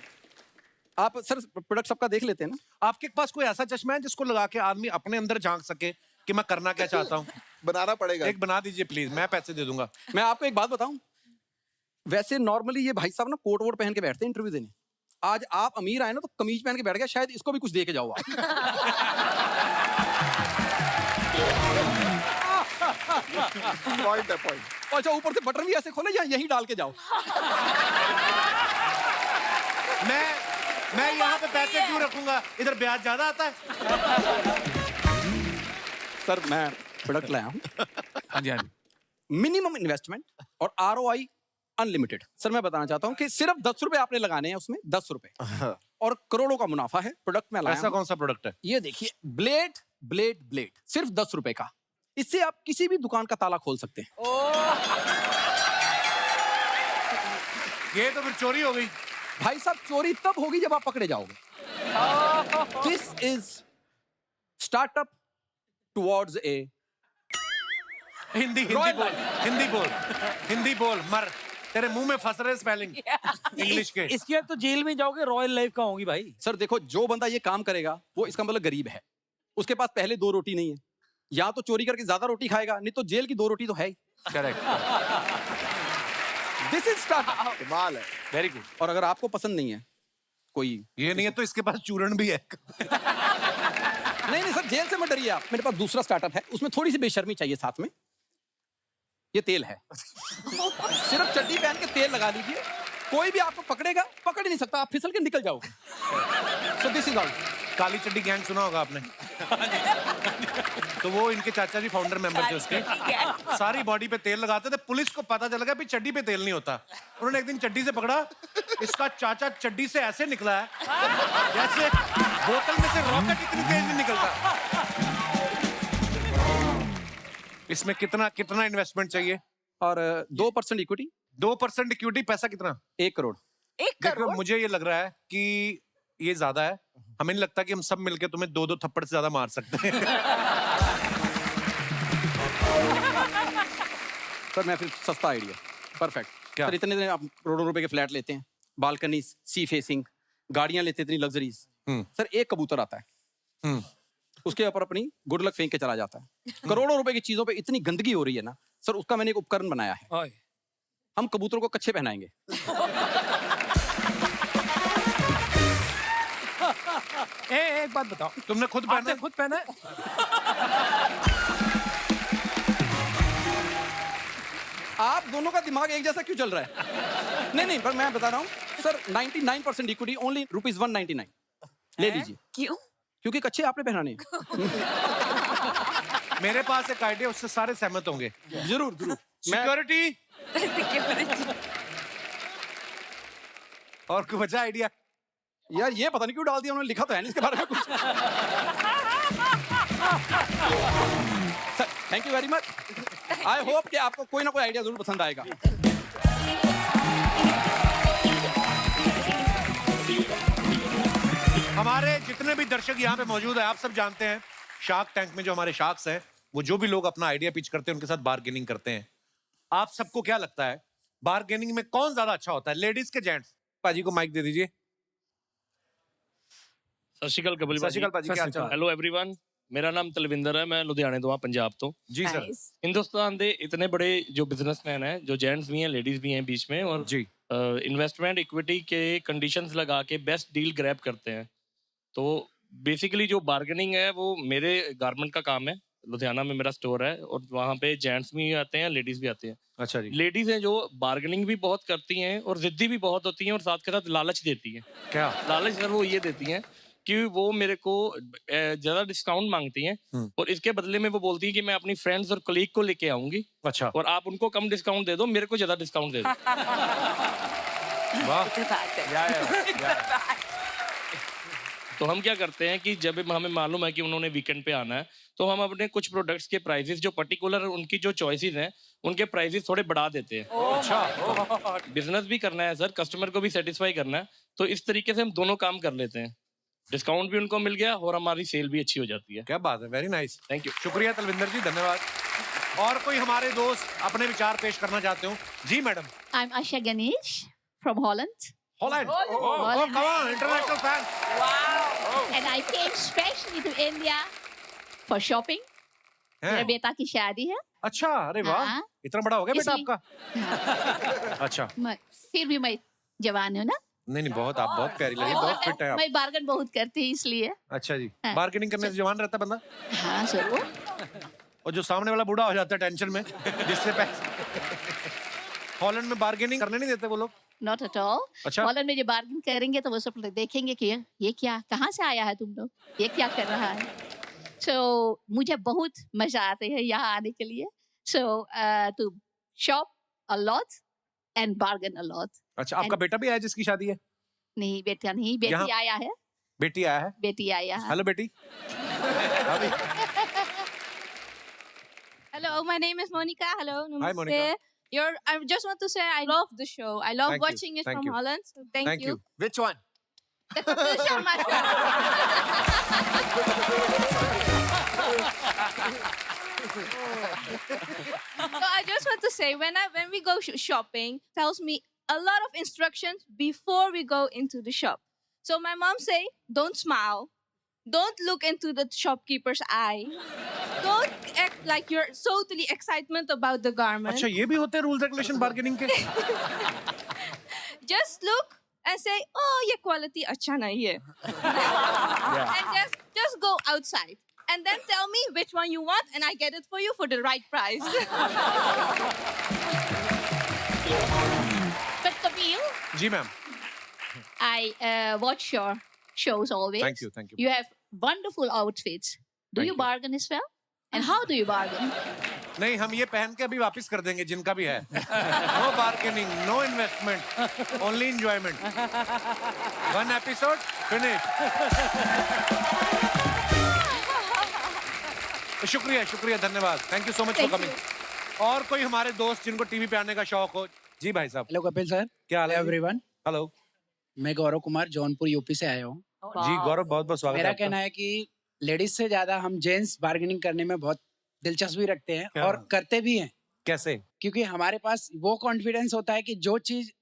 आप सर प्रोडक्ट सबका देख लेते हैं ना. आपके पास कोई ऐसा चश्मा है जिसको लगा के आदमी अपने अंदर झांक सके कि मैं करना क्या चाहता हूँ? बनाना पड़ेगा. एक बना दीजिए प्लीज, मैं पैसे दे दूंगा. मैं आपको एक बात बताऊं, वैसे नॉर्मली ये भाई साहब ना कोट वोट पहन के बैठते हैं इंटरव्यू देने. आज आप अमीर आए ना तो कमीज पहन के बैठ गया, शायद इसको भी कुछ दे के जाओ आप. पॉइंट है, पॉइंट. अच्छा, ऊपर से बटन भी ऐसे खोले या यहीं डाल के जाओ. मैं यहाँ पे पैसे क्यों रखूंगा, इधर ब्याज ज्यादा आता है. सर, मैं प्रोडक्ट लाया हूँ. हाँ जी. मिनिमम इन्वेस्टमेंट और ROI अनलिमिटेड। सर मैं बताना चाहता हूँ कि सिर्फ 10 रुपए आपने लगाने हैं उसमें, 10 रुपए, और करोड़ों का मुनाफा है। प्रोडक्ट में लाया ऐसा हूं। कौन सा प्रोडक्ट है? ये देखिए, ब्लेड सिर्फ 10 रुपए का। इससे आप किसी भी दुकान का ताला खोल सकते हैं। ये तो फिर चोरी हो गई भाई साहब, चोरी तब होगी जब आप पकड़े जाओगे। This is startup towards a Hindi बोल मर, तेरे मुंह में फंस रहे स्पेलिंग इंग्लिश के। इसके बाद तो जेल में जाओगे, रॉयल लाइफ का होगी भाई। सर देखो, जो बंदा ये काम करेगा वो इसका मतलब गरीब है, उसके पास पहले 2 रोटी नहीं है, या तो चोरी करके ज्यादा रोटी खाएगा, नहीं तो जेल की 2 रोटी तो है ही। करेक्ट। This is startup. कमाल है। Very good. और अगर आपको पसंद नहीं है कोई, ये नहीं है तो इसके पास चूरण भी है। नहीं सर, जेल से मत डरिए आप। मेरे पास दूसरा स्टार्टअप है, उसमें थोड़ी सी बेशर्मी चाहिए साथ में। ये तेल है, सिर्फ चड्डी पहन के तेल लगा लीजिए, कोई भी आपको पकड़ेगा, पकड़ ही नहीं सकता, आप फिसल के निकल जाओगे। So this is all. काली चड्डी गैंग सुना होगा आपने? तो वो इनके चाचा जी फाउंडर मेंबर थे उसके। सारी बॉडी पे तेल लगाते थे, पुलिस को पता चल गया भी चड्डी पे तेल नहीं होता। उन्होंने एक दिन चड्डी से पकड़ा, इसका चाचा चड्डी से ऐसे निकला है जैसे बोतल में से रॉकेट इतनी तेज नहीं निकलता। इसमें कितना इन्वेस्टमेंट चाहिए? और 2% इक्विटी। 2% इक्विटी, पैसा कितना? 1 करोड़। 1 देखो, करोड़? मुझे ये लग रहा है कि ये ज्यादा है। हमें नहीं लगता कि हम सब मिलके तुम्हें 2-2 थप्पड़ से ज्यादा मार सकते हैं। सर मैं फिर सस्ता आइडिया, परफेक्ट। क्या? सर इतने आप करोड़ों रुपए के फ्लैट लेते हैं, बालकनी, सी फेसिंग, गाड़ियां लेते इतनी लग्जरीज। सर एक कबूतर आता है, उसके ऊपर अपनी गुड लक फेंक के चला जाता है। करोड़ों रुपए की चीजों पे इतनी गंदगी हो रही है ना सर, उसका मैंने एक उपकरण बनाया है। हम कबूतरों को कच्छे पहनाएंगे। एक बात बताओ, तुमने खुद पहना है? खुद पहना है? आप दोनों का दिमाग एक जैसा क्यों चल रहा है? नहीं पर मैं बता रहा हूँ सर, 99% इक्विटी ओनली ₹199 ले लीजिए। क्यों? क्योंकि कच्छे आपने पहनाने हैं। मेरे पास एक आइडिया, उससे सारे सहमत होंगे। जरूर। सिक्योरिटी। और कोई बचा आइडिया? यार ये पता नहीं क्यों डाल दिया उन्होंने, लिखा तो है नहीं इसके बारे में कुछ। Sir thank you very much. I hope कि आपको कोई ना कोई आइडिया जरूर पसंद आएगा। हमारे जितने भी दर्शक यहाँ पे मौजूद है, आप सब जानते हैं शार्क टैंक में जो हमारे शार्क्स हैं, वो जो भी लोग अपना आइडिया पिच करते हैं उनके साथ बार्गेनिंग करते हैं। आप सबको क्या लगता है बार्गेनिंग में कौन ज्यादा अच्छा होता है, लेडीज के जेंट्स? पाजी को माइक दे दीजिए। ਸਤਿ ਸ਼੍ਰੀ ਅਕਾਲ ਕਬਲ सत श्री अकाल पाजी, क्या हाल चाल? ਹੈਲੋ एवरीवन, ਮੇਰਾ ਨਾਮ ਤਲਵਿੰਦਰ ਹੈ, ਮੈਂ ਲੁਧਿਆਣੇ ਤੋਂ ਹਾਂ, ਪੰਜਾਬ ਤੋਂ। जी सर। हिंदुस्तान ਦੇ इतने बड़े जो बिजनेसमैन हैं, जो जेंट्स भी हैं, लेडीज भी हैं बीच में, और जी इन्वेस्टमेंट इक्विटी के कंडीशंस लगा के बेस्ट डील ग्रैब करते हैं। तो बेसिकली जो बार्गेनिंग है वो मेरे गारमेंट का काम है। लुधियाना में मेरा स्टोर है और वहाँ पे जेंट्स भी आते हैं, लेडीज भी आते हैं। अच्छा जी। लेडीज हैं जो बार्गेनिंग भी बहुत करती हैं और जिद्दी भी बहुत होती हैं, और साथ के साथ लालच देती हैं। क्या लालच सर? वो ये देती हैं कि वो मेरे को ज्यादा डिस्काउंट मांगती हैं, और इसके बदले में वो बोलती है कि मैं अपनी फ्रेंड्स और कलीग को लेके आऊंगी, अच्छा, और आप उनको कम डिस्काउंट दे दो, मेरे को ज्यादा डिस्काउंट दे दो। तो हम क्या करते हैं कि जब हमें मालूम है कि उन्होंने वीकेंड पे आना है, तो हम अपने कुछ प्रोडक्ट्स के प्राइसेस जो पर्टिकुलर उनकी जो चॉइसेस हैं उनके प्राइसेस थोड़े बढ़ा देते हैं। अच्छा, बिजनेस भी करना है सर, कस्टमर को भी सेटिस्फाई करना है, तो इस तरीके से हम दोनों काम कर लेते हैं। डिस्काउंट भी उनको मिल गया और हमारी सेल भी अच्छी हो जाती है। क्या बात है, वेरी नाइस, थैंक यू। शुक्रिया तलविंदर जी, धन्यवाद। और कोई हमारे दोस्त अपने विचार पेश करना चाहते हो? जी madam. I'm Asha Ganesh from Holland. Holland. Oh, come on, international fan. Wow. And I came specially to India for shopping. मेरे बेटा की शादी है। अच्छा, अरे वाह, हाँ। इतना बड़ा हो गया बेटा इसलिए- आपका? अच्छा, फिर भी मैं जवान हूँ ना। नहीं बहुत, आप बहुत प्यारी लगी, बहुत फिट है आप। मैं बार्गन बहुत करती हूँ इसलिए। अच्छा जी, हाँ। बार्गेनिंग करने से जवान रहता है बंदा। हाँ जरूर। और जो सामने वाला बूढ़ा हो जाता है टेंशन में, जिससे पैसे। हॉलैंड में बार्गेनिंग करने नहीं देते वो लोग? Not at all. अच्छा। हॉलैंड में जो बार्गेन करेंगे तो वो सब लोग देखेंगे कि ये क्या, कहाँ से आया है तुम लोग, ये क्या कर रहा है। सो मुझे बहुत मजा आते है यहाँ आने के लिए। So to shop a lot and bargain a lot. अच्छा, आपका बेटा भी आया जिसकी शादी है? नहीं बेटा नहीं, बेटी यहाँ- आया है, बेटी आया है? बेटी आया है. हेलो बेटी. Hello, my name is Monica. Hello, namaste. Hi, Monica. I just want to say I love the show. I love Thank you. watching it Thank from you. Holland. So thank you. Which one? The Kapil Sharma So I just want to say when we go shopping, tells me a lot of instructions before we go into the shop. So my mom say, don't smile, don't look into the shopkeeper's eye, don't act like you're totally excitement about the garment. अच्छा, ये भी होते हैं rules regulation bargaining के? Just look and say, oh, ये quality अच्छा नहीं है. And just go outside. And then tell me which one you want and I get it for you for the right price. But Kapil, ji ma'am. I watch your shows always. Thank you, thank you. You have wonderful outfits. Do you bargain as well? And how do you bargain? नहीं, हम ये पहन के अभी वापस कर देंगे जिनका भी है. No bargaining, no investment, only enjoyment. One episode finish. शुक्रिया शुक्रिया, धन्यवाद. Thank you so much for coming. और कोई हमारे दोस्त जिनको टीवी पे आने का शौक हो? जी भाई साहब. Hello Kapil sir. क्या हाल है एवरीवन? हेलो. मैं गौरव कुमार जौनपुर यूपी से आया हूँ. जी गौरव, बहुत बहुत स्वागत है मेरा आपका. कहना है कि लेडीज से ज्यादा हम जेंट्स बार्गेनिंग करने में बहुत दिलचस्पी रखते हैं क्या? और करते भी हैं. कैसे? क्योंकि हमारे पास वो कॉन्फिडेंस होता है कि जो चीज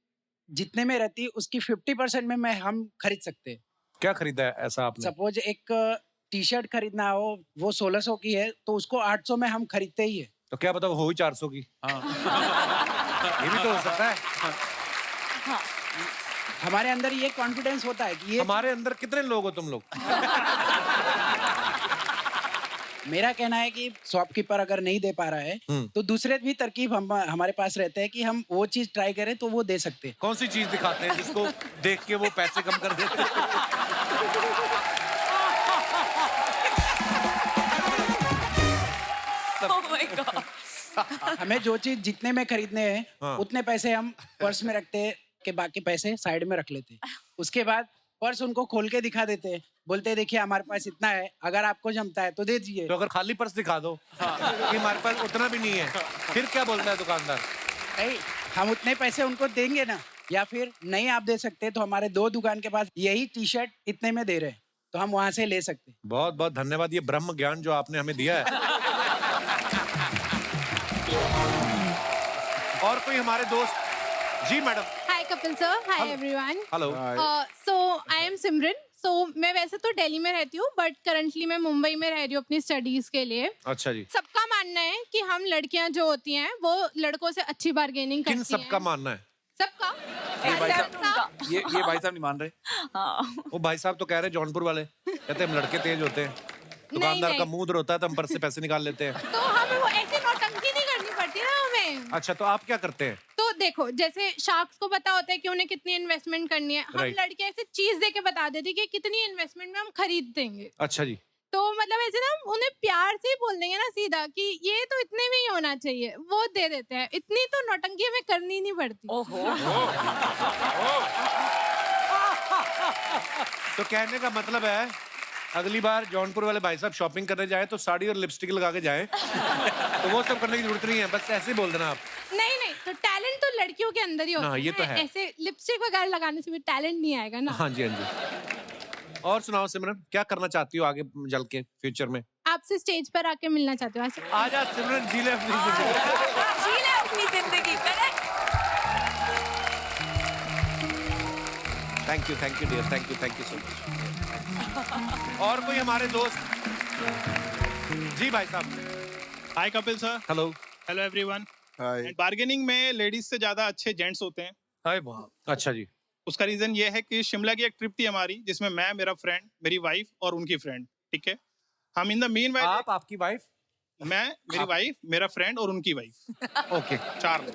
जितने में रहती है उसकी 50% में हम खरीद सकते हैं. क्या खरीदा है ऐसा आपने? सपोज एक टी शर्ट खरीदना हो, वो 1600 की है तो उसको 800 में हम खरीदते ही है. तो क्या पता वो हो ही 400 की. ये भी तो हो सकता है. हमारे अंदर ये कॉन्फिडेंस होता है कि ये हमारे अंदर कितने लोग हो तुम लोग? मेरा कहना है कि शॉपकीपर अगर नहीं दे पा रहा है तो दूसरे भी तरकीब हमारे पास रहते हैं कि हम वो चीज ट्राई करें तो वो दे सकते हैं. कौन सी चीज दिखाते हैं जिसको देख के वो पैसे कम कर देते हैं? Oh my God. हमें जो चीज जितने में खरीदने हैं हाँ. उतने पैसे हम पर्स में रखते हैं कि बाकी पैसे साइड में रख लेते हैं. उसके बाद पर्स उनको खोल के दिखा देते हैं, बोलते हैं देखिए हमारे पास इतना है, अगर आपको जमता है तो दे दीजिए. तो अगर खाली पर्स दिखा दो कि हमारे पास उतना भी नहीं है, फिर क्या बोलता है दुकानदार? नहीं, हम उतने पैसे उनको देंगे ना, या फिर नहीं आप दे सकते तो हमारे 2 दुकान के पास यही टी शर्ट इतने में दे रहे हैं तो हम वहां से ले सकते हैं. बहुत बहुत धन्यवाद, ये ब्रह्म ज्ञान जो आपने हमें दिया है. और कोई हमारे दोस्त? जी madam. Hi Kapil sir. Hi everyone. Hello. So I am Simran. So मैं वैसे तो दिल्ली में रहती हूँ बट करंटली मैं मुंबई में रह रही हूँ अपनी स्टडीज के लिए. अच्छा जी. सबका मानना है कि हम लड़कियां जो होती हैं वो लड़कों से अच्छी बार्गेनिंग करती किन हैं. सबका मानना है? सबका. ये भाई साहब नहीं मान रहे. वो भाई साहब तो कह रहे जौनपुर वाले, कहते हैं हम लड़के तेज होते हैं, दुकानदार का मुंह रोता है तो हम पर्स से पैसे निकाल लेते हैं. तो हमें वो ऐसी नौटंकी नहीं करनी पड़ती ना हमें. अच्छा, तो आप क्या करते हैं? तो देखो जैसे शार्क्स को पता होता है कि उन्हें कितनी इन्वेस्टमेंट करनी है, हम Right. लड़के ऐसे चीज दे के बता देते कि कितनी इन्वेस्टमेंट में हम खरीद देंगे. अच्छा जी. तो मतलब ऐसे ना उन्हें प्यार से ही बोल देंगे ना सीधा कि ये तो इतने में ही होना चाहिए, वो दे देते हैं. इतनी तो नौटंकी हमें करनी नहीं पड़ती. तो कहने का मतलब है अगली बार जौनपुर वाले भाई साहब शॉपिंग करने जाए तो साड़ी और लिपस्टिक लगा के जाए. तो वो सब करने की जरूरत नहीं है, बस ऐसे ही बोल देना आप. नहीं नहीं, तो टैलेंट तो लड़कियों के अंदर ही होता हाँ, ये तो है. ऐसे लिपस्टिक वगैरह लगाने से भी टैलेंट नहीं आएगा ना. हाँ जी, हाँ जी. और सुनाओ सिमरन, क्या करना चाहती हो आगे चल के फ्यूचर में? आपसे स्टेज पर आके मिलना चाहते हो. ऐसे आजा सिमरन, जी ले अपनी जिंदगी. जी ले अपनी जिंदगी. Correct. Thank you dear, thank you so much. और कोई हमारे दोस्त? जी भाई साहब. Hi Kapil sir. Hello. Hello everyone. Hi. Bargaining में लेडीज से ज्यादा अच्छे जेंट्स होते हैं. हाय वाह. अच्छा जी. उसका रीजन ये है कि शिमला की एक ट्रिप थी हमारी जिसमें मैं, मेरा फ्रेंड, मेरी वाइफ और उनकी फ्रेंड. ठीक है, हम इन द मीन वाइल. आप, आपकी वाइफ? मैं, मेरी वाइफ, मेरा फ्रेंड और उनकी वाइफ. ओके. 4 लोग.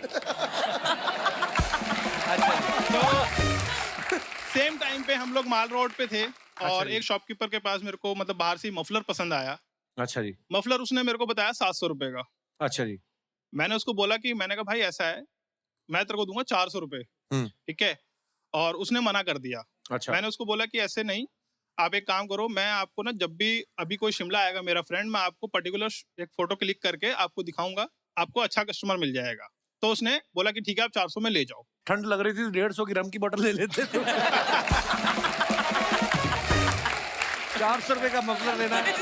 अच्छा. तो सेम टाइम पे हम लोग माल रोड पे थे और जी. एक शॉपकीपर के पास मेरे को मतलब बाहर से मफलर पसंद आया. अच्छा जी. मफलर उसने मेरे को बताया 700 रुपए का. अच्छा जी. मैंने उसको बोला कि मैंने कहा भाई ऐसा है मैं तेरे को दूंगा 400 रुपए, ठीक है। और उसने मना कर दिया। अच्छा। मैंने उसको बोला कि ऐसे नहीं, आप एक काम करो, मैं आपको ना जब भी अभी कोई शिमला आएगा मेरा फ्रेंड, मैं आपको पर्टिकुलर एक फोटो क्लिक करके आपको दिखाऊंगा, आपको अच्छा कस्टमर मिल जाएगा। तो उसने बोला कि ठीक है, आप 400 में ले जाओ। ठंड लग रही थी, 150 की रम की बोतल ले लेते थे। 400 रुपए का मफलर लेना है।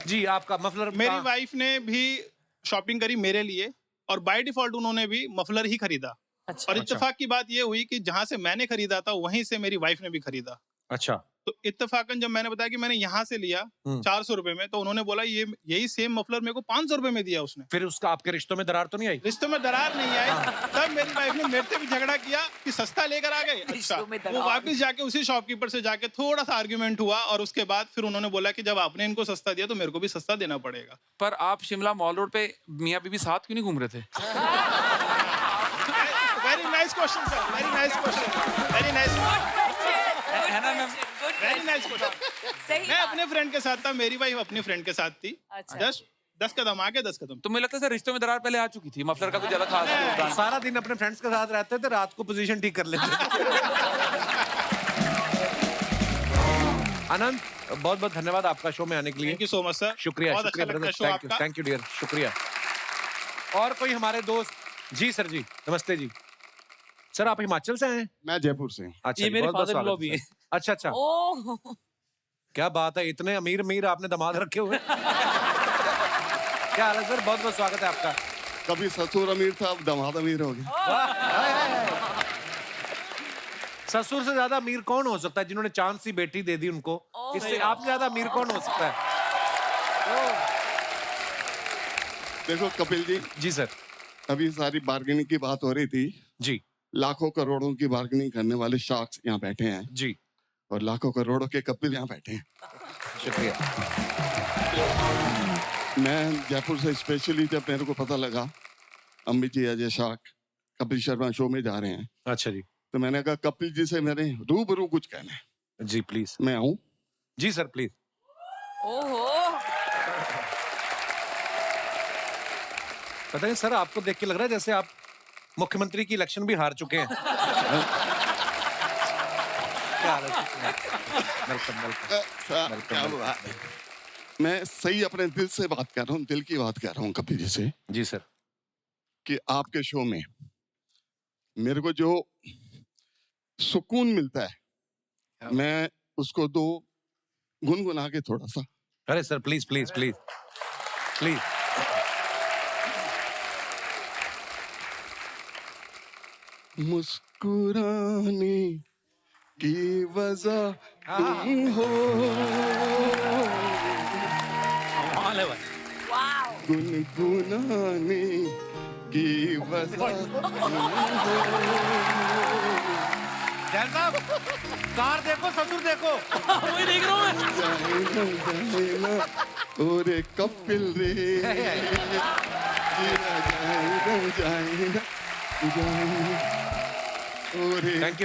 जी, आपका मफलर। मेरी वाइफ ने भी शॉपिंग करी मेरे लिए, और बाय डिफॉल्ट उन्होंने भी मफलर ही खरीदा। और इत्तेफाक की बात ये हुई कि जहां से मैंने खरीदा था वहीं से मेरी वाइफ ने भी खरीदा। अच्छा। तो इत्तेफाकन जब मैंने बताया कि मैंने यहाँ से लिया 400 रुपए में, तो उन्होंने बोला ये यही सेम मफलर मेरे को 500 रुपए में दिया उसने। फिर उसका आपके रिश्तों में दरार तो नहीं आई? रिश्तों में दरार नहीं आई। तब मेरी वाइफ ने मेरे से भी झगड़ा किया कि सस्ता लेकर आ गए। अच्छा, वो वापस जाके उसी शॉपकीपर से जाके थोड़ा सा आर्ग्यूमेंट हुआ, और उसके बाद फिर उन्होंने बोला कि जब आपने इनको सस्ता दिया तो मेरे को भी सस्ता देना पड़ेगा। पर आप शिमला मॉल रोड पे मियाँ बीबी साथ क्यों नहीं घूम रहे थे? Very nice question sir, very nice question, very nice, है ना मैम? Very nice question. मैं अपने फ्रेंड के साथ था, मेरी वाइफ अपनी फ्रेंड के साथ थी। जस्ट 10 कदम आगे 10 कदम। तो मुझे लगता है सर रिश्तों में दरार पहले आ चुकी थी, मफलर का कुछ अलग खास योगदान। सारा दिन अपने फ्रेंड्स के साथ रहते थे, रात को पोजीशन ठीक कर लेते थे। आनंद, बहुत बहुत धन्यवाद आपका शो में आने के लिए। Thank you so much sir. शुक्रिया, बहुत शुक्रिया अच्छा लगता ब्रदर, है शो थैंक यू डियर, शुक्रिया। और कोई हमारे दोस्त? जी सर जी, नमस्ते जी। सर आप हिमाचल से हैं? मैं जयपुर से। अच्छा, ये मेरे बहुत-बहुत father-in-law स्वागत भी है। अच्छा अच्छा, क्या बात है, इतने अमीर अमीर आपने दामाद रखे हुए। क्या हाल है सर, बहुत बहुत स्वागत है आपका। कभी ससुर अमीर था, अब दामाद अमीर हो गया। ससुर से ज्यादा अमीर कौन हो सकता है, जिन्होंने चांद सी बेटी दे दी उनको? इससे आपसे ज्यादा अमीर कौन हो सकता है? देखो कपिल जी। जी सर। अभी सारी बार्गेनिंग की बात हो रही थी जी। लाखों करोड़ों की बार्गेनिंग करने वाले शार्क्स यहाँ बैठे हैं जी, और लाखों करोड़ों के कपिल यहाँ बैठे हैं। शुक्रिया। मैं जयपुर से स्पेशली, जब मेरे को पता लगा अमित जी अजय शार्क कपिल शर्मा शो में जा रहे हैं, अच्छा जी, तो मैंने कहा कपिल जी से मैंने रूबरू कुछ कहना है। जी प्लीज। मैं आऊं? जी सर प्लीज। पता नहीं सर, आपको देख के लग रहा है जैसे आप मुख्यमंत्री की इलेक्शन भी हार चुके हैं। क्या हाल है? Welcome welcome. क्या हुआ? मैं सही अपने दिल से बात कर रहा हूँ, दिल की बात कर रहा हूँ कपिल जी से। जी सर। कि आपके शो में मेरे को जो सुकून मिलता है, मैं उसको दो गुनगुना के थोड़ा सा। अरे sir please please please please. मुस्कुराने की वजह तुम हो, गुनगुनाने की वजह तुम हो। जैन साहब, कार देखो ससुर देखो। वही देख रहा हूँ मैं। ओरे कपिल रे,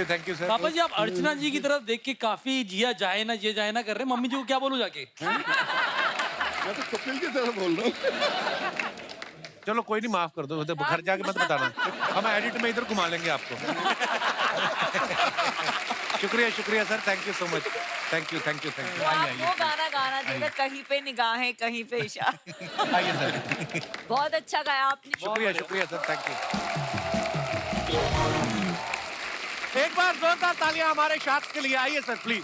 थैंक यू सर। पापा जी, आप अर्चना जी की तरफ देख के काफी जिया जाए ना जिया जाए ना कर रहे हैं। मम्मी जी को क्या बोलूं जाके? मैं तो कपिल की तरह बोल रहा हूँ। चलो कोई नहीं, माफ कर दो, घर जाके मत बताना, हम एडिट में इधर घुमा लेंगे आपको। शुक्रिया शुक्रिया sir, thank you so much, thank you thank you thank you. वो गाना गाना चाहिए, कहीं पे निगाहें कहीं पे इशारे। आइए सर। बहुत अच्छा गाया आपने। शुक्रिया शुक्रिया सर, थैंक यू। एक बार जोरदार तालियां हमारे शार्क्स के लिए। आइए सर प्लीज।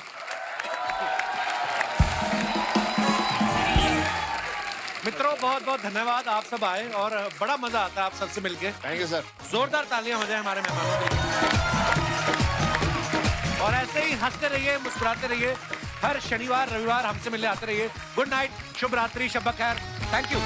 मित्रों बहुत बहुत धन्यवाद, आप सब आए और बड़ा मजा आता है आप सबसे मिलके। Thank you sir. जोरदार तालियां हो जाए हमारे मेहमानों के लिए। और ऐसे ही हंसते रहिए, मुस्कुराते रहिए, हर शनिवार रविवार हमसे मिलने आते रहिए। गुड नाइट, शुभ रात्रि, शब खैर, थैंक यू।